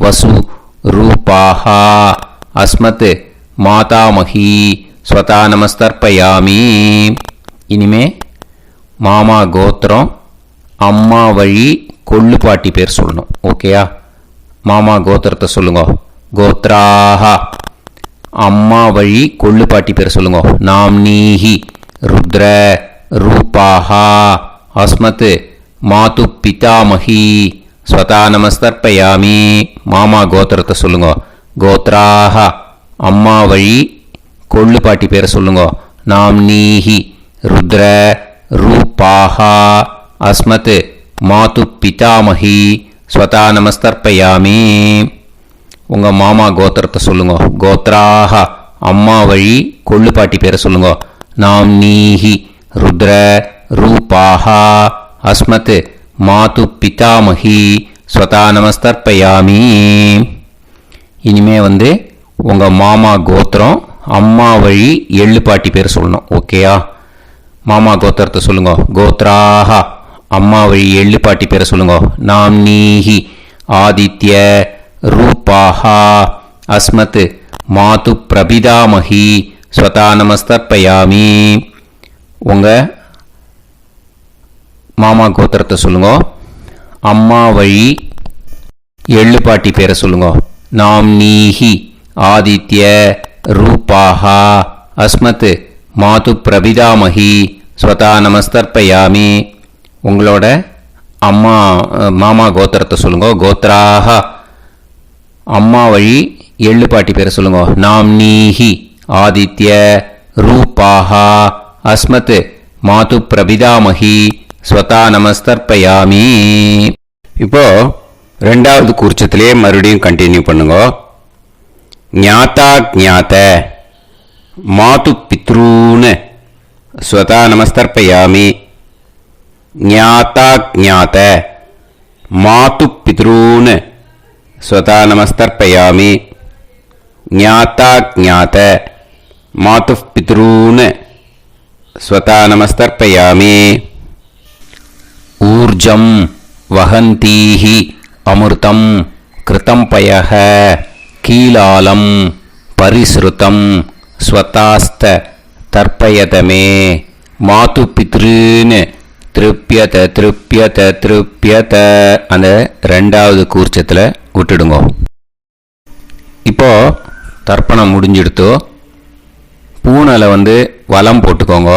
வசு ரூபாஹா அஸ்மத் மாதாமஹி ஸ்வதா நமஸ்தர்ப்பயாமி. இனிமே மாமா கோத்திரம் அம்மா வழி கொள்ளு பாட்டி பேர் சொல்லணும். ஓகேயா? மாமா கோத்திரத்தை சொல்லுங்க. கோத்ராஹ அம்மா வழி கொள்ளு பாட்டி பேர் சொல்லுங்க. நாம் நீஹி ருத்ர ரூபாஹா அஸ்மத் மாது பிதாமஹி ஸ்வதா நமஸ்தர்ப்பயாமி. மாமா கோத்திரத்தை சொல்லுங்க. கோத்ராஹ அம்மா வழி கொள்ளு பாட்டி பேர் சொல்லுங்க. நாம் நீஹி ருத்ர ரூபாஹா அஸ்மத் மாது பிதாமஹி ஸ்வதா நமஸ்தர்ப்பயாமி. உங்கள் மாமா கோத்திரத்தை சொல்லுங்க. கோத்ராஹ அம்மா வழி கொள்ளு பாட்டி பேரை சொல்லுங்க. நாம் நீஹி ருத்ர ரூபாஹா அஸ்மத் மாது பிதாமஹி ஸ்வதா நமஸ்தர்ப்பயாமி. இனிமே உங்கள் மாமா கோத்திரம் அம்மா வழி எள்ளு பாட்டி பேர் சொல்லணும். ஓகேயா? மாமா கோத்திரத்தை சொல்லுங்க. கோத்ராஹ அம்மா வழி எள்ளு பாட்டி பேரை சொல்லுங்க. நாம் நீஹி ஆதித்ய ரூபாஹா அஸ்மத் மாது பிரபிதாமஹி ஸ்வதா நமஸ்தர்ப்பயாமி. உங்கள் மாமா கோத்திரத்தை சொல்லுங்க. அம்மா வழி எள்ளு பாட்டி பேரை சொல்லுங்க. நாம் நீஹி ஆதித்ய ரூபாஹா அஸ்மத் மாது பிரபிதாமஹி ஸ்வதா நமஸ்தர்ப்பயாமி. உங்களோட அம்மா மாமா கோத்திரத்தை சொல்லுங்க. கோத்ராஹ அம்மா வழி எள்ளு பாட்டி பேரை சொல்லுங்க. நாம் நீஹி ஆதித்ய ரூபாஹா அஸ்மத் மாது பிரபிதாமஹி ஸ்வதா நமஸ்தர்ப்பயாமி. இப்போ ரெண்டாவது கூர்ச்சத்திலே மறுபடியும் கண்டினியூ பண்ணுங்க. ஞாதா ஞாத மாது பித்ரூன் ஸ்வதா நமஸ்தர்ப்பயாமி. ஞாதா ஞாத மாது பித்ரூன் ஸ்வதா நமஸ்தர்ப்பயாமி. ஞாதா ஞாத மாது பித்ரூன் ஸ்வதா நமஸ்தர்ப்பயாமி. ஊர்ஜம் வஹந்தீஹி அமிர்தம் கிருதம் பயஹ கீலாலம் பரிஸ்ருதம் ஸ்வதாஸ்த தர்ப்பயதமே மாது பித்ருன்னு திருப்பியத திருப்பியத திருப்பியத. அந்த ரெண்டாவது கூர்ச்சத்தில் விட்டுடுங்க. இப்போ தர்ப்பணம் முடிஞ்சிடுத்தோ பூனலை வலம் போட்டுக்கோங்க.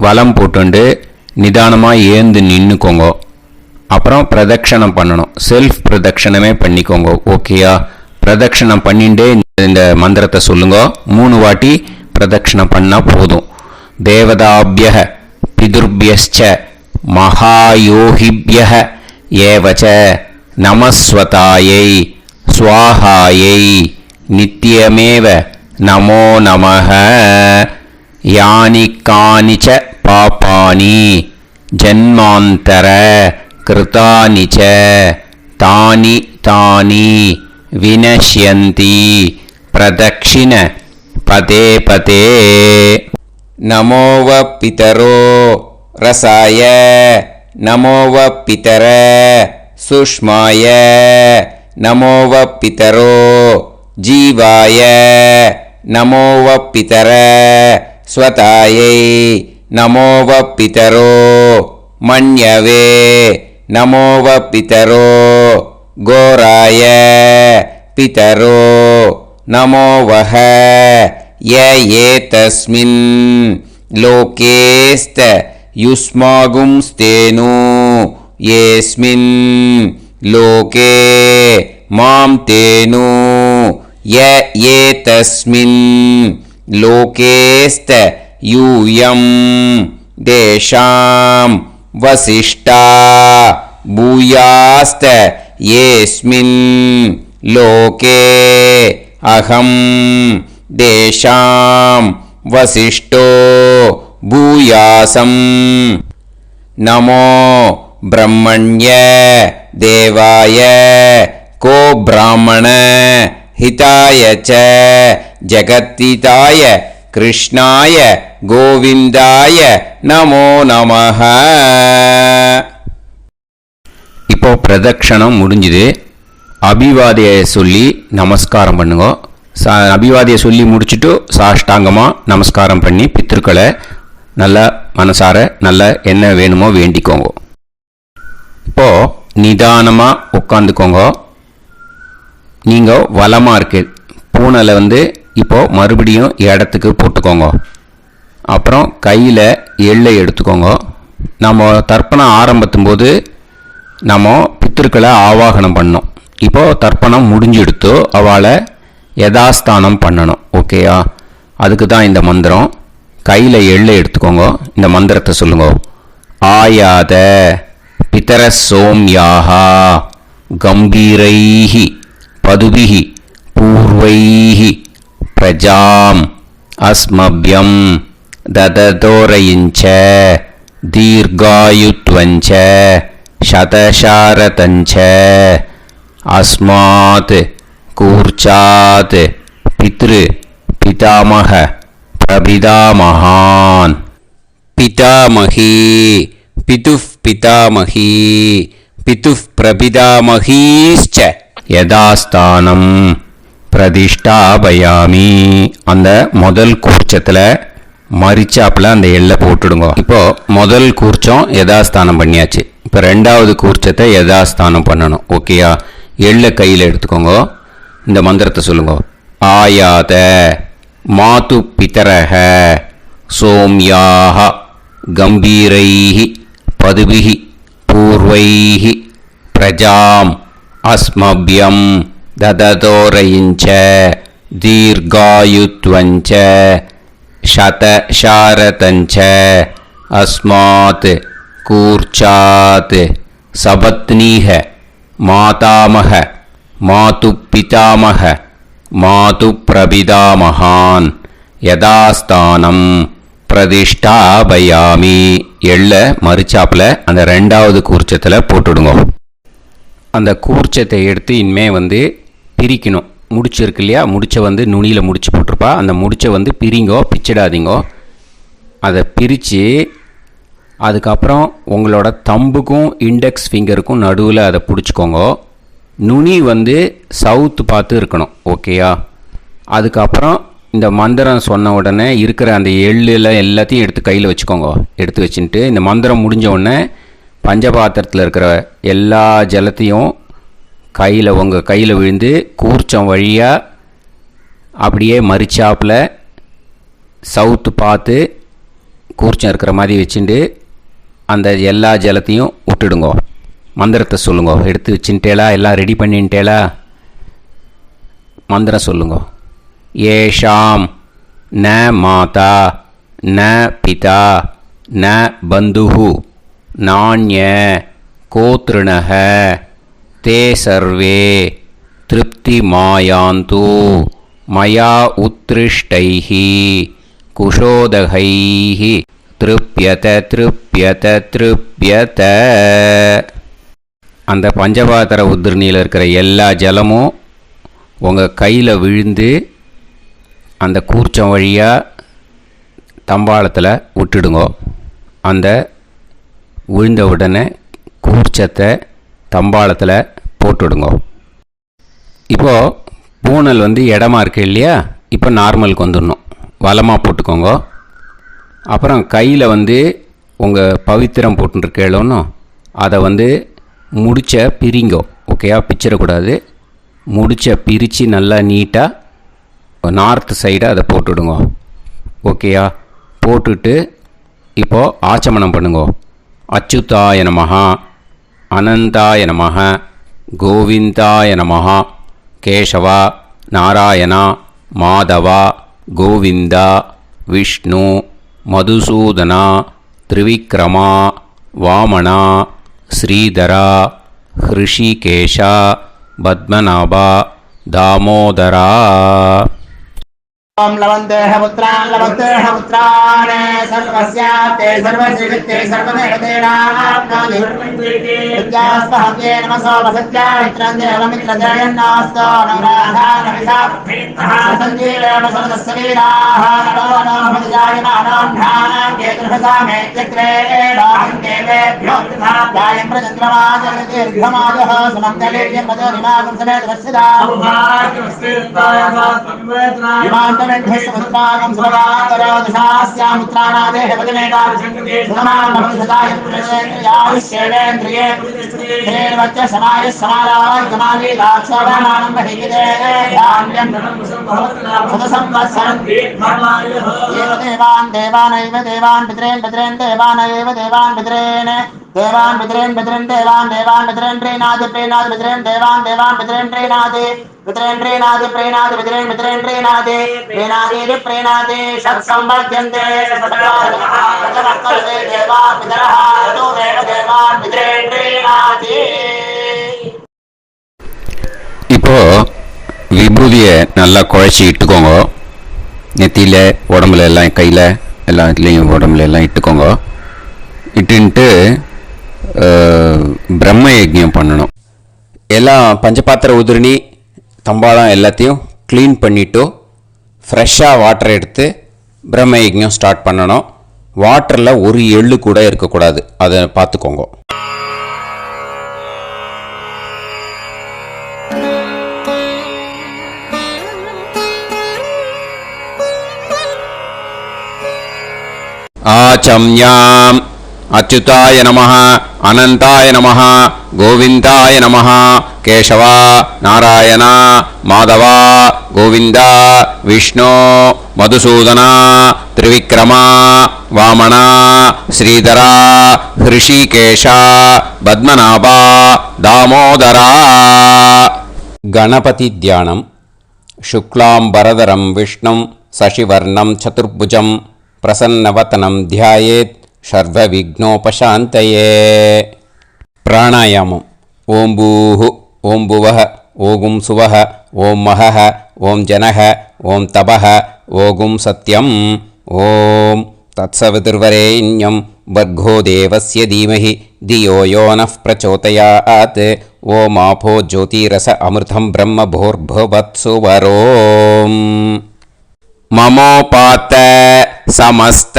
வலம் போட்டுண்டு நிதானமாக ஏந்து நின்றுக்கோங்க. அப்புறம் பிரதட்சணம் பண்ணணும். செல்ஃப் பிரதட்சணமே பண்ணிக்கோங்க. ஓகேயா? பிரதட்சணம் பண்ணிண்டே இந்த மந்திரத்தை சொல்லுங்க. 3 வாட்டி பிரதட்சணம் பண்ணால் போதும். தேவதாபிய பிதுர்பியச்ச மகாயோகிபிய ஏவச்ச நமஸ்வதாயை ஸ்வாஹாயை நித்யமேவ நமோ நமஹ. யானி கானிச்ச பாபானி ஜன்மாந்தர கிருதானி ச தானி தானி विनश्यन्ति प्रदक्षिण पदे पदे नमो वः पितरो रसाय नमो वः पितर सुष्माय नमो वः पितरो जीवाय नमो वः पितर स्वतायै नमो वः पितरो मन्यवे नमो वः पितरो घोराय पितरो नमो वः य एतस्मिन् लोकेस्त युष्मागुंस्तेनु येस्मिन् लोके मां तेनु य एतस्मिन् लोकेस्त यूयं देशां वसिष्ठा भूयास्त येस्मिन् लोके अहं देशां वसिष्ठो भूयासं नमो ब्रह्मण्य देवाय को ब्राह्मण हिताय च जगत्हिताय कृष्णाय गोविंदाय नमो नमः. இப்போ பிரதட்சணம் முடிஞ்சுது. அபிவாதியை சொல்லி நமஸ்காரம் பண்ணுங்க. அபிவாதியை சொல்லி முடிச்சுட்டு சாஷ்டாங்கமாக நமஸ்காரம் பண்ணி பித்திருக்களை நல்லா மனசார நல்லா என்ன வேணுமோ வேண்டிக்கோங்க. இப்போது நிதானமாக உட்காந்துக்கோங்க. நீங்கள் வலமாக இருக்கு பூனையில் இப்போது மறுபடியும் இடத்துக்கு போட்டுக்கோங்க. அப்புறம் கையில் எள்ளை எடுத்துக்கோங்க. நம்ம தர்ப்பணம் ஆரம்பிக்கும் போது நம்ம பித்திருக்களை ஆவாகனம் பண்ணோம். இப்போது தர்ப்பணம் முடிஞ்செடுத்து அவளை யதாஸ்தானம் பண்ணணும். ஓகேயா? அதுக்கு தான் இந்த மந்திரம். கையில் எள்ளை எடுத்துக்கோங்க. இந்த மந்திரத்தை சொல்லுங்க. ஆயாத பிதர சோம்யாஹா கம்பீரைஹி பதுபிஹி பூர்வைஹி பிரஜாம் அஸ்மப்யம் தததோரயிஞ்ச தீர்காயுத்வஞ்ச சதசாரதஞ்ச அஸ்மாத் கூர்ச்சாத் பித்ரு பிதாமக பிரபிதாமகான் பிதாமகி பிதுஃப் பிதாமகி பிதுஃப் பிரபிதாமகீஸ்ச யதாஸ்தானம் பிரதிஷ்டாபயாமி. அந்த முதல் கூர்ச்சத்தில் மரிச்சாப்பில் அந்த எள்ளை போட்டுடுங்க. இப்போது முதல் கூர்ச்சம் யதாஸ்தானம் பண்ணியாச்சு. இப்போ ரெண்டாவது கூர்ச்சத்தை யதாஸ்தானம் பண்ணணும். ஓகேயா? எள்ளை கையில் எடுத்துக்கோங்க. இந்த மந்திரத்தை சொல்லுங்க. ஆயாத மாது பிதரஹ சோம்யாக கம்பீரைஹி பதுபிஹி பூர்வைஹி பிரஜாம் அஸ்மப்யம் தததோரயிஞ்ச தீர்காயுத்வஞ்ச சதசாரதஞ்ச அஸ்மாத் கூர்ச்சாத் சபத்னீஹ மாதாமக மாது பிதாமக மாது பிரபிதாமகான் யதாஸ்தானம் பிரதிஷ்டாபயாமி. எள்ள மரிச்சாப்பில் அந்த ரெண்டாவது கூர்ச்சத்தில் போட்டுடுங்க. அந்த கூர்ச்சத்தை எடுத்து இனிமே பிரிக்கணும். முடிச்சிருக்கு இல்லையா? முடிச்சை நுனியில் முடிச்சு போட்டிருப்பா. அந்த முடிச்சை பிரிங்கோ, பிச்சிடாதீங்கோ. அதை பிரித்து அதுக்கப்புறம் உங்களோட தம்புக்கும் இண்டெக்ஸ் ஃபிங்கருக்கும் நடுவில் அதை பிடிச்சிக்கோங்க. நுனி சவுத்து பார்த்து இருக்கணும். ஓகேயா? அதுக்கப்புறம் இந்த மந்திரம் சொன்ன உடனே இருக்கிற அந்த எள்ளில் எல்லாத்தையும் எடுத்து கையில் வச்சுக்கோங்க. எடுத்து வச்சுட்டு இந்த மந்திரம் முடிஞ்ச உடனே பஞ்சபாத்திரத்தில் இருக்கிற எல்லா ஜலத்தையும் உங்கள் கையில் விழுந்து கூர்ச்சம் வழியாக அப்படியே மரிச்சாப்பில் சவுத்து பார்த்து கூர்ச்சம் இருக்கிற மாதிரி வச்சுட்டு அந்த எல்லா ஜலத்தையும் விட்டுடுங்க. மந்திரத்தை சொல்லுங்க. எடுத்து வச்சுட்டேலா? எல்லாம் ரெடி பண்ணிட்டேலா? மந்திரம் சொல்லுங்க. ஏஷாம் ந மாதா ந பிதா ந பந்துஹு நாண்ய கோத்ருணஹ தே சர்வே திருப்தி மாயாந்து மயா உத்ருஷ்டைஹி குஷோதகைஹி திருப்யத திருப்யத திருப்யத. அந்த பஞ்சபாத்திர உதிரணியில் இருக்கிற எல்லா ஜலமும் உங்கள் கையில் விழுந்து அந்த கூர்ச்சம் வழியாக தம்பாளத்தில் விட்டுடுங்கோ. அந்த விழுந்த உடனே கூர்ச்சத்தை தம்பாளத்தில் போட்டுடுங்கோ. இப்போது பூனல் இடமா இருக்கு இல்லையா, இப்போ நார்மலுக்கு வந்துடணும். வலமாக போட்டுக்கோங்க. அப்புறம் கையில் உங்கள் பவித்திரம் போட்டுருக்கேளோன்னு அதை முடிச்ச பிரிங்கோ. ஓகேயா, பிச்சிடக்கூடாது. முடிச்ச பிரித்து நல்லா நீட்டாக நார்த் சைடை அதை போட்டுடுங்க. ஓகேயா, போட்டுட்டு இப்போது ஆச்சமனம் பண்ணுங்கோ. அச்சுதாய நமஹ, அனந்தாய நமஹ, கோவிந்தாய நமஹ, கேசவா, நாராயணா, மாதவா, கோவிந்தா, விஷ்ணு, மதுசூதனா, திரிவிக்ரமா, வாமனா, ஸ்ரீதரா, ஹிருஷிகேஷா, பத்மநாபா, தாமோதரா. ओम लवन्तेह पुत्रान् सर्वस्याप्ते सर्वश्रीवित्ते सर्वदेवतेनाप्नोति विद्यास्महव्ये नमसो वसत्या मित्रं देवमित्रजयन्नास्तो नवराधानविषाभीतः सञ्जीवेन सर्वस्वीराः नमो भजायमानां केतुर्भसामे चक्रे राहं देवेभ्यो ध्यायं प्रचन्द्रमाजगदीर्घमाजः समन्तलीर्यं पदोनिमागं समेत वत्सदा ेन्द्रस्वत्रागं सुभगान्तरोदशास्यामुत्रानादेह पदमेताभिषङ्गेन्द्रिये वच्च समाय समाराय कमाली लाक्षोभमानं देवान् देवानैव देवान् पितरेन् पितरेन् देवानैव देवान् पितरेन् देवान् पितरेन् पितरेन् देवान् देवान् पितरेन् प्रीणाति प्रीणाति पितरेन् देवान् देवान् पितरेन् प्रीणाति पितरेन् प्रीणाति प्रीणाति पितरेन् पितरेन् प्रीणाति प्रीणाति प्रीणाति षट्संवर्ध्यन्ते देवा पितरः ततोमेव देवान् पितरेन् प्रीणाति. இப்போ விபூதியை நல்லா குழச்சி இட்டுக்கோங்க. நெத்தியில், உடம்புல எல்லாம், கையில் எல்லா இடத்துலையும் உடம்புல எல்லாம் இட்டுக்கோங்க. இட்டுன்ட்டு பிரம்ம யஜ்ஞம் பண்ணணும். எல்லாம் பஞ்சபாத்திர உதிரணி தம்பாளம் எல்லாத்தையும் க்ளீன் பண்ணிவிட்டு ஃப்ரெஷ்ஷாக வாட்டர் எடுத்து பிரம்ம யஜ்ஞம் ஸ்டார்ட் பண்ணணும். வாட்டரில் ஒரு எள்ளு கூட இருக்கக்கூடாது, அதை பார்த்துக்கோங்க. ஆச்சம்யாம் அச்சுதாய நமஹ, அனந்தாய நமஹ, கோவிந்தாய நமஹ, கேசவா, நாராயணா, மாதவா, கோவிந்தா, விஷ்ணு, மதுசூதனா, திரிவிக்ரமா, வாமனா, ஸ்ரீதரா, ஹிருஷிகேஷா, பத்மநாபா, தாமோதரா. கணபதி தியானம். சுக்லாம்பரதரம் விஷ்ணும் சசிவர்ணம் சதுர்புஜம் பிரசன்னவதனம் தியாயேத் சர்வவிக்னோபசாந்தயே. பிராணாயாமம். ஓம் பூஹு, ஓம் புவஹ, ஓகும் சுவஹ, ஓம் மஹஹ, ஓம் ஜனஹ, ஓம் தபஹ, ஓகும் சத்யம். ஓம் தத்சவிதுர்வரேண்யம் பர்கோ தேவஸ்ய தீமஹி தியோ யோ நः பிரச்சோதயாத். ஓம் ஆபோ ஜோதிரஸ அமிர்தம் பிரம்ம भूर्भुवत्सुवरोम्. ममोपात समस्त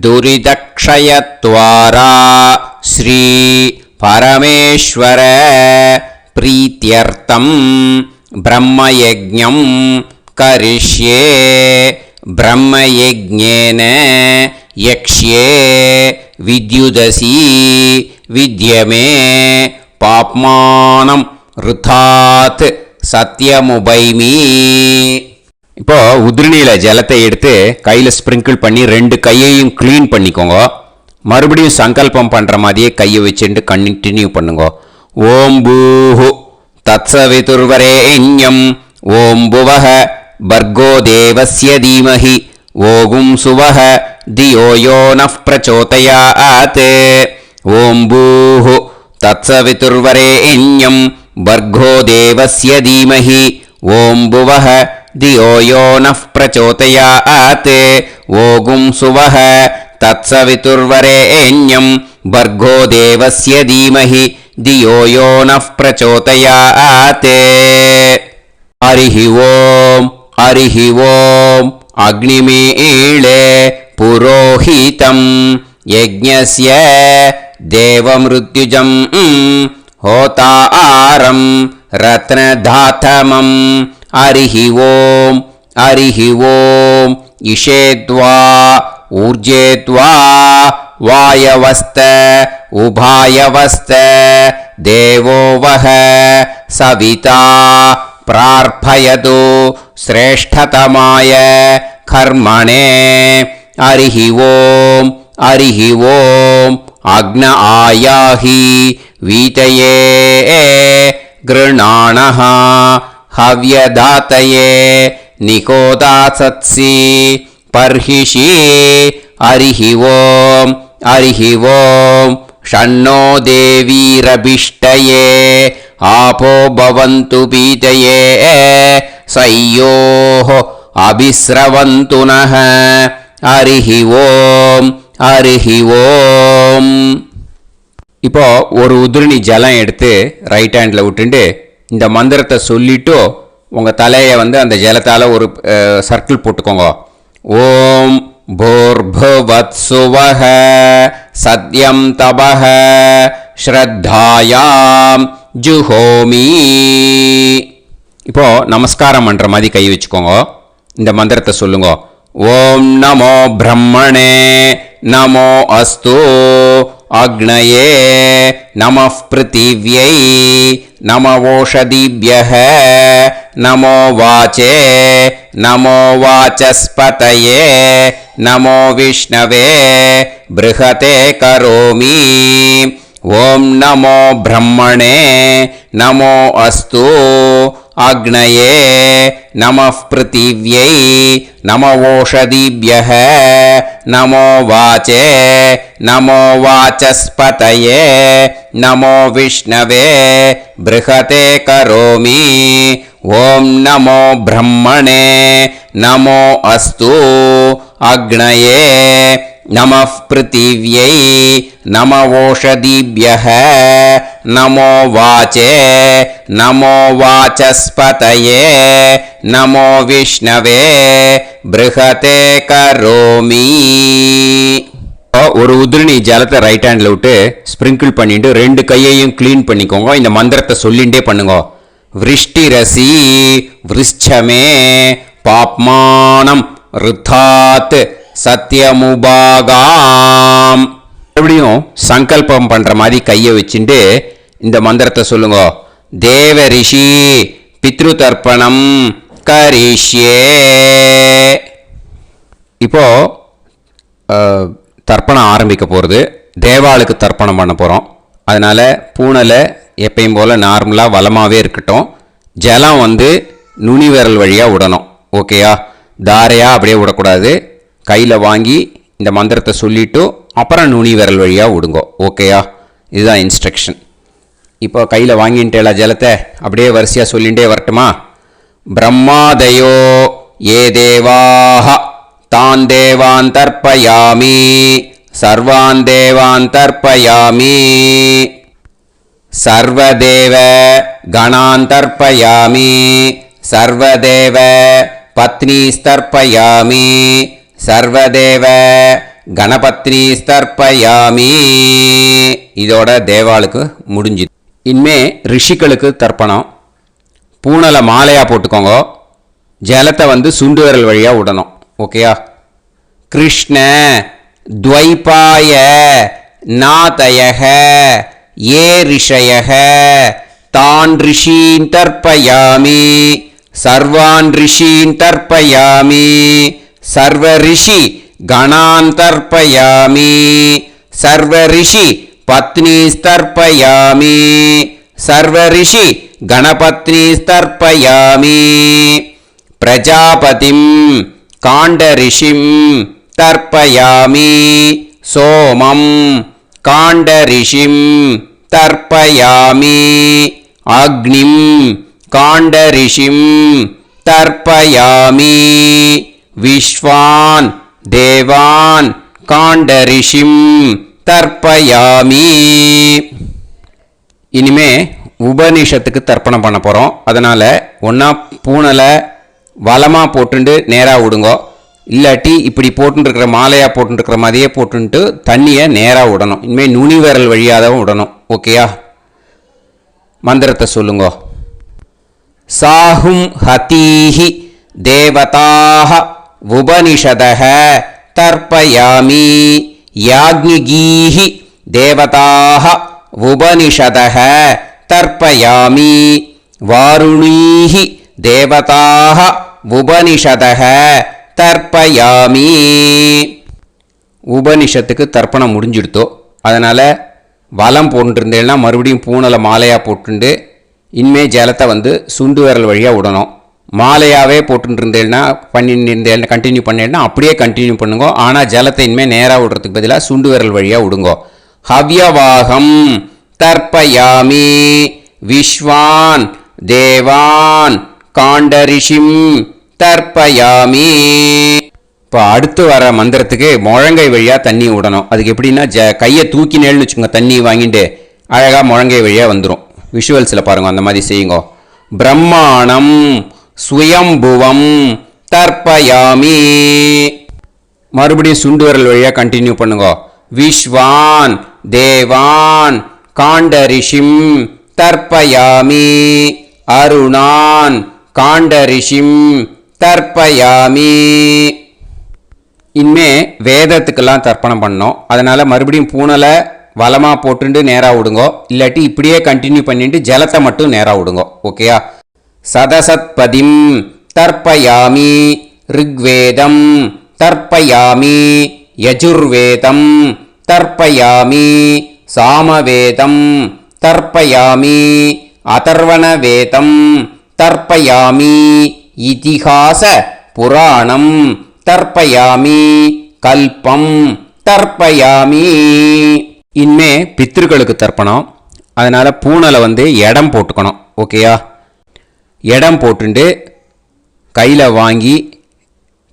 दुरिदक्षयत्वारा श्री परमेश्वर प्रीत्यर्थं ब्रह्मयज्ञं करिष्ये. ब्रह्मयज्ञेन यक्ष्ये विद्युदसि विद्यमे पाप्मानं ऋथात् सत्यमुपैमि. இப்போ உதிரணியில் ஜலத்தை எடுத்து கையில் ஸ்ப்ரிங்கிள் பண்ணி 2 கையையும் க்ளீன் பண்ணிக்கோங்க. மறுபடியும் சங்கல்பம் பண்ணுற மாதிரியே கையை வச்சுட்டு கண்டினியூ பண்ணுங்க. ஓம் பூஹு தத்சவிதுர்வரேண்யம் ஓம் புவஹ பர்கோ தேவஸ்ய தீமஹி ஓகும் சுவஹ தியோ யோ நः பிரச்சோதயாத். ஓம் பூஹு தத்சவிதுர்வரேண்யம் பர்கோ தேவஸ்ய தீமஹி ஓம் புவஹ தியோ யோ நः பிரச்சோதயாத். ஓகும் சுவஹ தத்சவிதுர்வரேண்யம் பர்கோ தேவஸ்ய தீமஹி தியோ யோ நः பிரச்சோதயாத். हरिः ओम् हरिः ओम् अग्निमीळे पुरोहितं यज्ञस्य देवमृत्युजं होतारं रत्नधातमं हरिः ओम् इषेद्वा ऊर्जेद्वा वायवस्त उभायवस्त देवो वः सविता प्रार्थयतु श्रेष्ठतमाय कर्मणे हरिः ओम् अग्न आयाहि वीतये गृणाणः हव्यदातये निकोदासत्सि पर्हिषि हरिः ओम् षण्णो देवीरभिष्टये आपो भवन्तु पीतये सय्योः अभिस्रवन्तु नः हरिः ओम् இப்போ ஒரு உதிரணி ஜலம் எடுத்து ரைட் ஹேண்டில் விட்டுண்டு இந்த மந்திரத்தை சொல்லிட்டு உங்கள் தலையை வந்து அந்த ஜலத்தால் ஒரு சர்க்கிள் போட்டுக்கோங்க. ஓம் भूर्भुवत्सुवः सत्यं तपः ஸ்ரத்தாயாம் ஜுஹோமி. இப்போ நமஸ்காரம் பண்ணுற மாதிரி கை வச்சுக்கோங்க. இந்த மந்திரத்தை சொல்லுங்க. ஓம் நமோ பிரம்மணே நமோ அஸ்து அக்னயே நமः பிருத்திவ்யை நமவோஷதிभ्यः நமோ வாச்சே நமோ வாசஸ்பதயே நமோ விஷ்ணவே ப்ருஹதே கரோமி. ஓம் நமோ பிரம்மணே நமோ அஸ்து அக்னயே நமः பிருத்திவ்யை நமவோஷதிभ्यः நமோ வாச்சே நமோ வாசஸ்பதயே நமோ விஷ்ணவே ப்ருஹதே கரோமி. ஓம் நமோ பிரம்மணே நமோ அஸ்து அக்னயே நமः பிருத்திவ்யை நமவோஷதிभ्यः நமோ வாச்சே நமோ வாசஸ்பதயே நமோ விஷ்ணவே ப்ருஹதே கரோமி. ஒரு உதிரணி ஜலத்தை ரைட் ஹேண்டில் விட்டு ஸ்ப்ரிங்கிள் பண்ணிட்டு ரெண்டு கையையும் க்ளீன் பண்ணிக்கோங்க. இந்த மந்திரத்தை சொல்லிகிட்டே பண்ணுங்க. விருஷ்டிரசி விருஷ்சமே பாப்மானம் ருத்தாத் சத்யமுபாகாம். எப்படியும் சங்கல்பம் பண்ணுற மாதிரி கையை வச்சுட்டு இந்த மந்திரத்தை சொல்லுங்க. தேவ ரிஷி பித்ரு தர்ப்பணம் கரிஷ்யே. இப்போ தர்ப்பணம் ஆரம்பிக்க போகிறது. தேவாளுக்கு தர்ப்பணம் பண்ண போகிறோம். அதனால் பூனலை எப்பயும் போல் நார்மலாக வளமாகவே இருக்கட்டும். ஜலம் வந்து நுனி விரல் வழியாக விடணும். ஓகேயா? தாரையாக அப்படியே விடக்கூடாது. கையில் வாங்கி இந்த மந்திரத்தை சொல்லிவிட்டு அப்புறம் நுனி விரல் வழியாக விடுங்கோ. ஓகேயா? இதுதான் இன்ஸ்ட்ரக்ஷன். இப்போ கையில் வாங்கிட்டேல ஜலத்தை அப்படியே வரிசையாக சொல்லிகிட்டே வரட்டுமா? பிரம்மாதயோ ஏ தேவாஹ தான் தேவான் தர்ப்பயாமி சர்வான் தேவான் தர்ப்பயாமி சர்வதேவ கணான் தர்ப்பயாமி சர்வதேவ பத்னீஸ்தர்ப்பயாமி சர்வதேவ கணபத்னி ஸ்தர்ப்பயாமி. இதோட தேவாளுக்கு முடிஞ்சுது. இனிமே ரிஷிகளுக்கு தர்ப்பணம். பூனலை மாலையாக போட்டுக்கோங்க. ஜலத்தை வந்து சுண்டு விரல் வழியாக விடணும். ஓகேயா? கிருஷ்ண துவைபாய நாதயக ஏ ரிஷயக தான் ரிஷீன் தர்ப்பயாமி சர்வான் ரிஷீன் தர்ப்பயாமி சர்வ ரிஷி கணான் தர்ப்பயாமி சர்வ ரிஷி பத்னீஸ்தர்ப்பயாமி சர்வ ரிஷி கணபத்னீஸ்தர்ப்பயாமி பிரஜாபதிம் காண்டரிஷிம் தர்ப்பயாமி சோமம் காண்டரிஷிம் தர்ப்பயாமி அக்னிம் காண்டரிஷிம் தர்ப்பயாமி விஸ்வான் தேவான் காண்டரிஷிம் தர்ப்பயாமி. இனிமே உபனிஷத்துக்கு தர்ப்பணம் பண்ண போகிறோம். அதனால் ஒன்றா பூனலை வலமாக போட்டுண்டு நேராக விடுங்கோ, இல்லாட்டி இப்படி போட்டுருக்கிற மாலையாக போட்டுருக்கிற மாதிரியே போட்டுன்ட்டு தண்ணியை நேராக விடணும். இனிமேல் நுனி விரல் வழியாக தான் விடணும். ஓகேயா? மந்திரத்தை சொல்லுங்கோ. சாஹும் ஹதீஹி தேவதாக உபனிஷதஹ தர்ப்பயாமி யாக்ஞிகீஹி தேவதாக உபனிஷதஹ தர்ப்பயாமி வாருணீஹி தேவதாக உபனிஷதஹ தர்ப்பயாமி. உபனிஷத்துக்கு தர்ப்பணம் முடிஞ்சிடுத்தோ, அதனால் வலம் போட்டுருந்தேன்னா மறுபடியும் பூனலை மாலையாக போட்டுண்டு இனிமே ஜலத்தை சுண்டு விரல் வழியாக விடணும். மாலையாகவே போட்டுருந்தேன்னா பண்ணிருந்தேன் கண்டினியூ பண்ணேன்னா அப்படியே கண்டினியூ பண்ணுங்க. ஆனால் ஜலத்தை இனிமேல் நேராக விடுறதுக்கு பதிலாக சுண்டு விரல் வழியாக விடுங்கோ. ஹவ்யவாகம் தர்ப்பயாமி விஸ்வான் தேவான் காண்டரிஷிம் தர்ப்பயாமி. இப்போ அடுத்து வர மந்திரத்துக்கு முழங்கை வழியாக தண்ணி விடணும். அதுக்கு எப்படின்னா கையை தூக்கினேன்னு வச்சுக்கோங்க, தண்ணி வாங்கிட்டு அழகாக முழங்கை வழியாக வந்துடும். விஷுவல்ஸில் பாருங்க, அந்த மாதிரி செய்யுங்க. பிரம்மாணம் சுயம்புவம் தர்ப்பயாமி. மறுபடியும் சுண்டு விரல் வழியாக கண்டினியூ பண்ணுங்க. விஸ்வான் தேவான் காண்டரிஷிம் தர்ப்பயாமி அருணான் காண்டரிஷிம் தர்ப்பயாமி. இனிமே வேதத்துக்கெல்லாம் தர்ப்பணம் பண்ணோம். அதனால் மறுபடியும் பூனலை வலமாக போட்டுட்டு நேராக விடுங்கோ, இல்லாட்டி இப்படியே கண்டினியூ பண்ணிட்டு ஜலத்தை மட்டும் நேராக விடுங்கோ. ஓகேயா? சதசத்பதிம் தர்ப்பயாமி ரிக்வேதம் தர்ப்பயாமி யஜுர்வேதம் தர்ப்பயாமி சாமவேதம் தர்ப்பயாமி அதர்வணவேதம் தர்ப்பயாமி இதிஹாச புராணம் தர்ப்பயாமி கல்பம் தர்ப்பயாமி. இனிமே பித்ருக்களுக்கு தர்ப்பணம். அதனால் பூனலை இடம் போட்டுக்கணும். ஓகேயா? இடம் போட்டுண்டு கையில் வாங்கி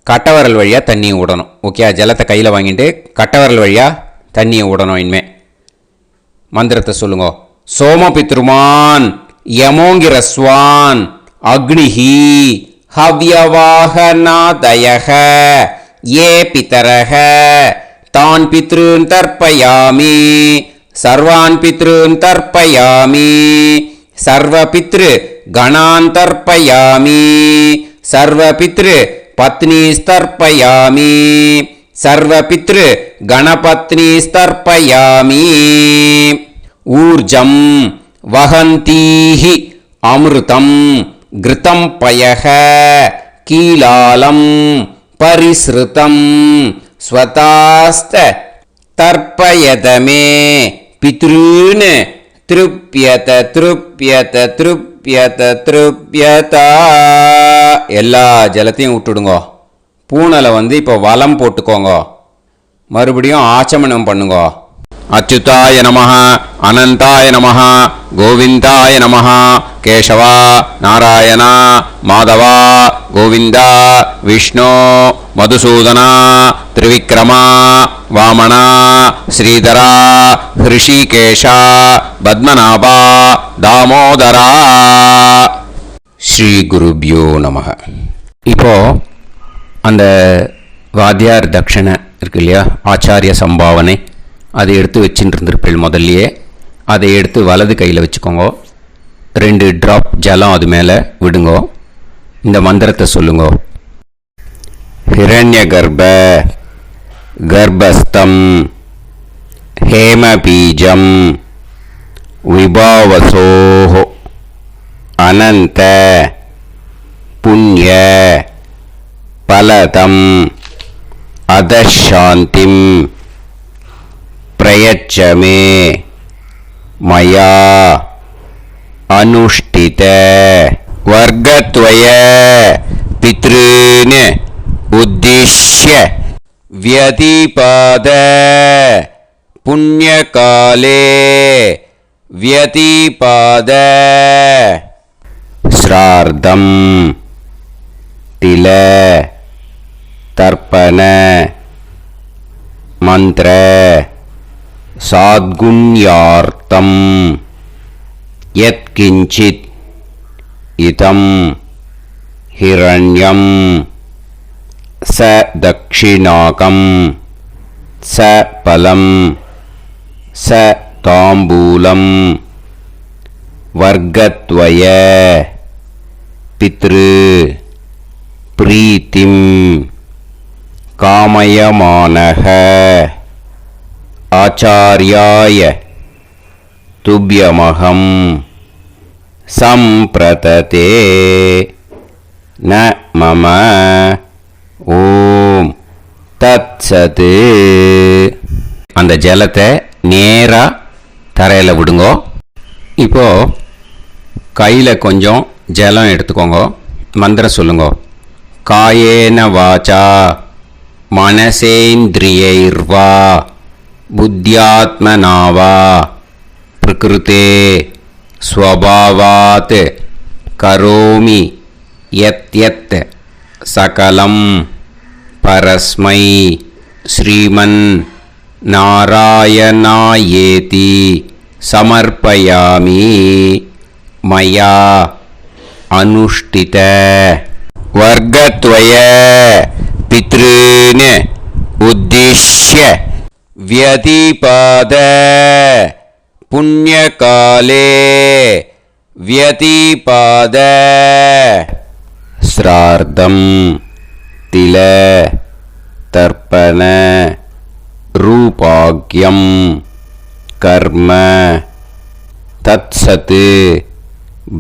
கட்டவரல் வழியாக தண்ணியை விடணும். ஓகே? ஜலத்தை கையில் வாங்கிட்டு கட்டவரல் வழியாக தண்ணியை விடணும். இனிமே மந்திரத்தை சொல்லுங்க. சோமபித்ருமான் யமோங்கிரஸ்வான் அக்னிஹி ஹவ்யவாகநாதயஹ ஏ பிதரஹ தான் பித்ருன் தர்ப்பயாமி சர்வான் பித்ருன் தர்ப்பயாமி சர்வபித்ரு கணான் தர்ப்பயாமி சர்வபித்ரு பத்னிஸ்தர்ப்பயாமி சர்வபித்ரு கணபத்னிஸ்தர்ப்பயாமி. ஊர்ஜம் வஹந்தீஹி அமிர்தம் கிருதம் பயஹ கீலாலம் பரிஸ்ருதம் ஸ்வதாஸ்த தர்ப்பயதமே பித்ருன் திருப்யத திருப்யத திருப்யத திருப்யதா. எல்லா ஜலத்தையும் விட்டுடுங்கோ. பூனலை இப்போ வலம் போட்டுக்கோங்க. மறுபடியும் ஆச்சமனம் பண்ணுங்க. அச்சுதாய நமஹ அனந்தாய நமஹ கோவிந்தாய நமஹ கேசவா நாராயணா மாதவா கோவிந்தா விஷ்ணு மதுசூதனா திரிவிக்ரமா வாமனா ஸ்ரீதரா ஹிருஷிகேஷா பத்மநாபா தாமோதரா. ஸ்ரீ குருப்யோ நமஹ. இப்போ அந்த வாத்தியார் தட்சணை இருக்கு இல்லையா, ஆச்சாரிய சம்பாவனை, அதை எடுத்து வச்சுட்டு இருந்திருப்பேன் முதல்லையே. அதை எடுத்து வலது கையில் வச்சுக்கோங்க. 2 ட்ராப் ஜலம் அது மேலே விடுங்கோ. இந்த மந்திரத்தை சொல்லுங்கோ. ஹிரண்ய கர்ப்ப கர்ப்பஸ்தம் ஹேமபீஜம் விபாவசோஹோ அனந்த புண்ணிய பலதம் அதசாந்திம் பிரயச்சமே மயா அனுஷ்டித வர்க்கத்வய பித்ருன் உத்திஷ்ய வியதிபாத புண்ணியகாலே வியதிபாத ஸ்ரார்த்தம் தில தர்ப்பண மந்திர சாத்குண்யார்த்தம் யத்கிஞ்சித் இதம் ஹிரண்யம் ச தக்ஷிணாகம் ச பலம் ச தாம்பூலம் வர்க்கத்வய பித்ரு பிரீத்திம் காமயமானஹ ஆச்சார்யாய துப்யமகம் சம்பிரததே ந மம ஓம் தத்சத். அந்த ஜலத்தை நேராக தரையில் விடுங்கோ. இப்போது கையில் கொஞ்சம் ஜலம் எடுத்துக்கோங்க. மந்திரம் சொல்லுங்க. காயேன வாச்சா மனசேந்திரியைர்வா புத்தியாத்மனாவா பிரகிருதே ஸ்வபாவாத் கரோமி யத் யத் சகலம் பரஸ்மை ஸ்ரீமன் நாராயணாயேதி சமர்ப்பயாமி மயா அனுஷ்டித வர்க்கத்வய பித்ருன் உத்திஷ்ய வியதிபாத புண்ணியகாலே வியதிபாத ஸ்ரார்த்தம் தில தர்ப்பண ரூபாக்யம் கர்ம தத்சத்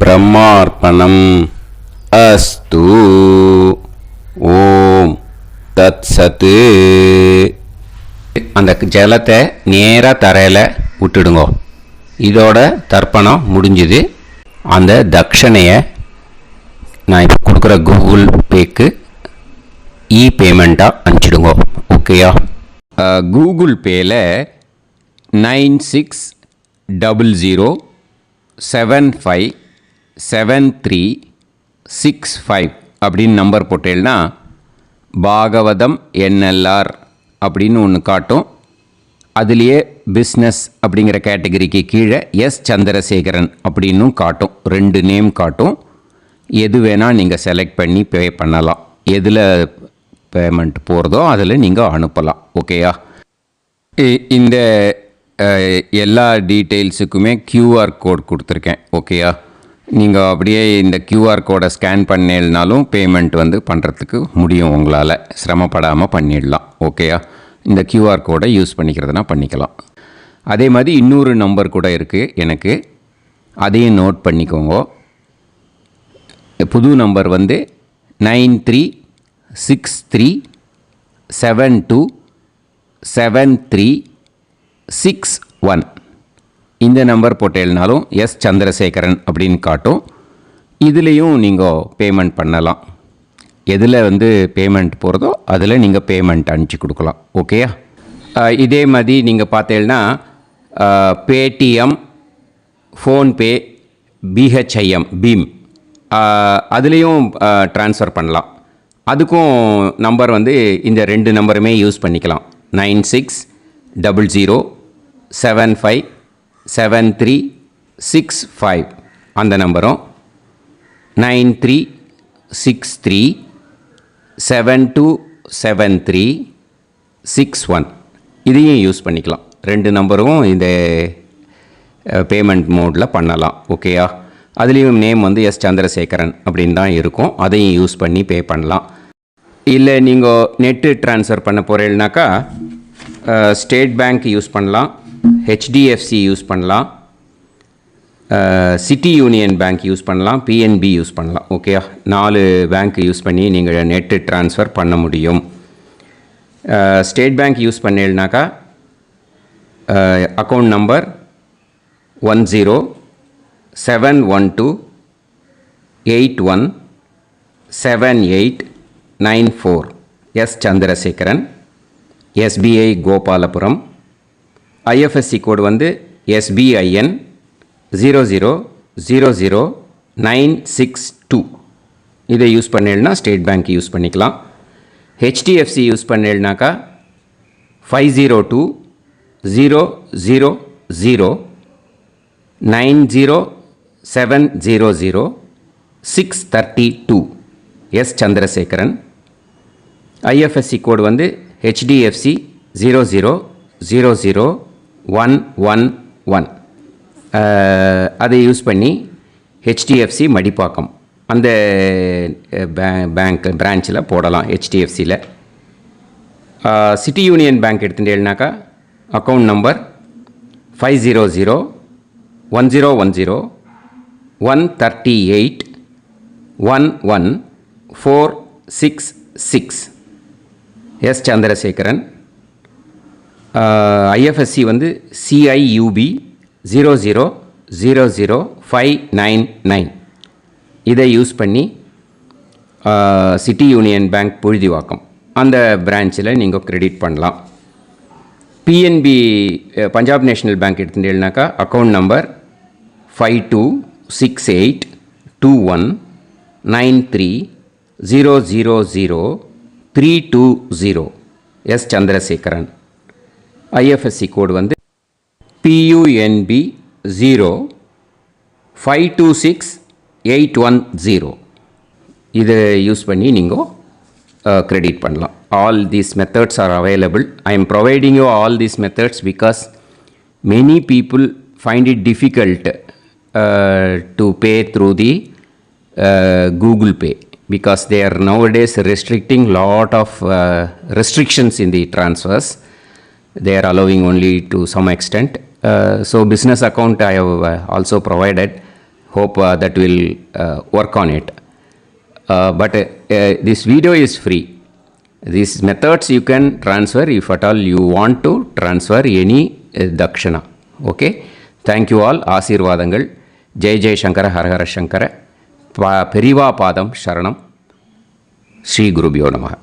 பிரம்மார்ப்பணம் அஸ்து. ஓம் தத்சத். அந்த ஜலத்தை நேராக தரையில் விட்டுடுங்க. இதோட தர்ப்பணம் முடிஞ்சுது. அந்த தட்சணையை நான் இப்போ கொடுக்குற கூகுள் பேக்கு பேமெண்ட்டாக அனுப்பிச்சிடுங்க. ஓகேயா? கூகுள் பேயில் 9600757365 அப்படின்னு நம்பர் போட்டேன்னா பாகவதம் என்எல்ஆர் அப்படின்னு ஒன்று காட்டும். அதுலேயே பிஸ்னஸ் அப்படிங்கிற கேட்டகரிக்கு கீழே எஸ் சந்திரசேகரன் அப்படின்னும் காட்டும். 2 நேம் காட்டும். எது வேணால் நீங்கள் செலக்ட் பண்ணி பே பண்ணலாம். எதில் பேமெண்ட் போகிறதோ அதில் நீங்கள் அனுப்பலாம். ஓகேயா? இந்த எல்லா டீட்டெயில்ஸுக்குமே QR கோட் கொடுத்துருக்கேன். ஓகேயா? நீங்கள் அப்படியே இந்த QR கோடை ஸ்கேன் பண்ணேன்னாலும் பேமெண்ட் பண்ணுறதுக்கு முடியும். உங்களால் சிரமப்படாமல் பண்ணிடலாம். ஓகேயா? இந்த QR கோடை யூஸ் பண்ணிக்கிறதுனா பண்ணிக்கலாம். அதே மாதிரி இன்னொரு நம்பர் கூட இருக்குது எனக்கு. அதையும் நோட் பண்ணிக்கோங்க. புது நம்பர் 9363727361. இந்த நம்பர் போட்டேன்னாலும் எஸ் சந்திரசேகரன் அப்படின்னு காட்டும். இதுலேயும் நீங்கள் பேமெண்ட் பண்ணலாம். எதில் பேமெண்ட் போகிறதோ அதில் நீங்கள் பேமெண்ட் அனுப்பிச்சி கொடுக்கலாம். ஓகேயா? இதே மாதிரி நீங்கள் பார்த்தேன்னா பேடிஎம், ஃபோன்பே, பிஹெச்ஐஎம், பீம் அதுலேயும் ட்ரான்ஸ்ஃபர் பண்ணலாம். அதுக்கும் நம்பர் இந்த 2 நம்பருமே யூஸ் பண்ணிக்கலாம். 9600757365 அந்த நம்பரும் 9363727361 இதையும் யூஸ் பண்ணிக்கலாம். 2 நம்பரும் இந்த பேமெண்ட் மோடில் பண்ணலாம். ஓகேயா? அதுலேயும் நேம் எஸ் சந்திரசேகரன் அப்படின்னு தான் இருக்கும். அதையும் யூஸ் பண்ணி பே பண்ணலாம். இல்லை நீங்கள் நெட்டு ட்ரான்ஸ்ஃபர் பண்ண போகிறீங்கனாக்கா ஸ்டேட் பேங்க் யூஸ் பண்ணலாம், ஹெச்டிஎஃப்சி யூஸ் பண்ணலாம், சிட்டி யூனியன் பேங்க் யூஸ் பண்ணலாம், பிஎன்பி யூஸ் பண்ணலாம். ஓகேயா? 4 பேங்க் யூஸ் பண்ணி நீங்கள் நெட்டு ட்ரான்ஸ்ஃபர் பண்ண முடியும். ஸ்டேட் பேங்க் யூஸ் பண்ணீங்கனாக்கா account number 10712817894 S Chandrasekaran, SBI Gopalapuram. IFSC code SBIN 0000962. இதை யூஸ் பண்ணேன்னா ஸ்டேட் பேங்க் யூஸ் பண்ணிக்கலாம். ஹெச்டிஎஃப்சி யூஸ் பண்ணேன்னாக்கா 50200090 700-632 எஸ் சந்திரசேகரன். ஐஎஃப்எஸ்சி கோடு வந்து HDFC 0000111. அதை யூஸ் பண்ணி HDFC மடிப்பாக்கம் அந்த பேங்க் பிரான்ச்சில் போடலாம். HDFCயில் சிட்டி யூனியன் பேங்க் எடுத்துட்டேன்னாக்கா account number 500-1010-138-11466 S Chandrasekaran. IFSC வந்து CIUB 0000599. இதை யூஸ் பண்ணி சிட்டி யூனியன் பேங்க் புழுதிவாக்கம் அந்த பிரான்ச்சில் நீங்கள் கிரெடிட் பண்ணலாம். PNB பஞ்சாப் நேஷ்னல் பேங்க் எடுத்துட்டேன்னாக்கா account number 52682193000320 S Chandrasekaran. IFSC code வந்து PUNB 0526810. இதை யூஸ் பண்ணி நீங்கள் கிரெடிட் பண்ணலாம். All these methods are available. I am providing you all these methods because many people find it difficult to pay through the Google Pay because they are nowadays restricting lot of restrictions in the transfers. They are allowing only to some extent. So business account I have also provided. Hope that will work on it. But this video is free. These methods you can transfer if at all you want to transfer any dakshana. Okay. Thank you all. ஆசீர்வாதங்கள். ஜெய் ஜெய் சங்கர ஹரஹர சங்கர. பெரிவா பாதம் சரணம். ஸ்ரீ குருபியோ நமஹ.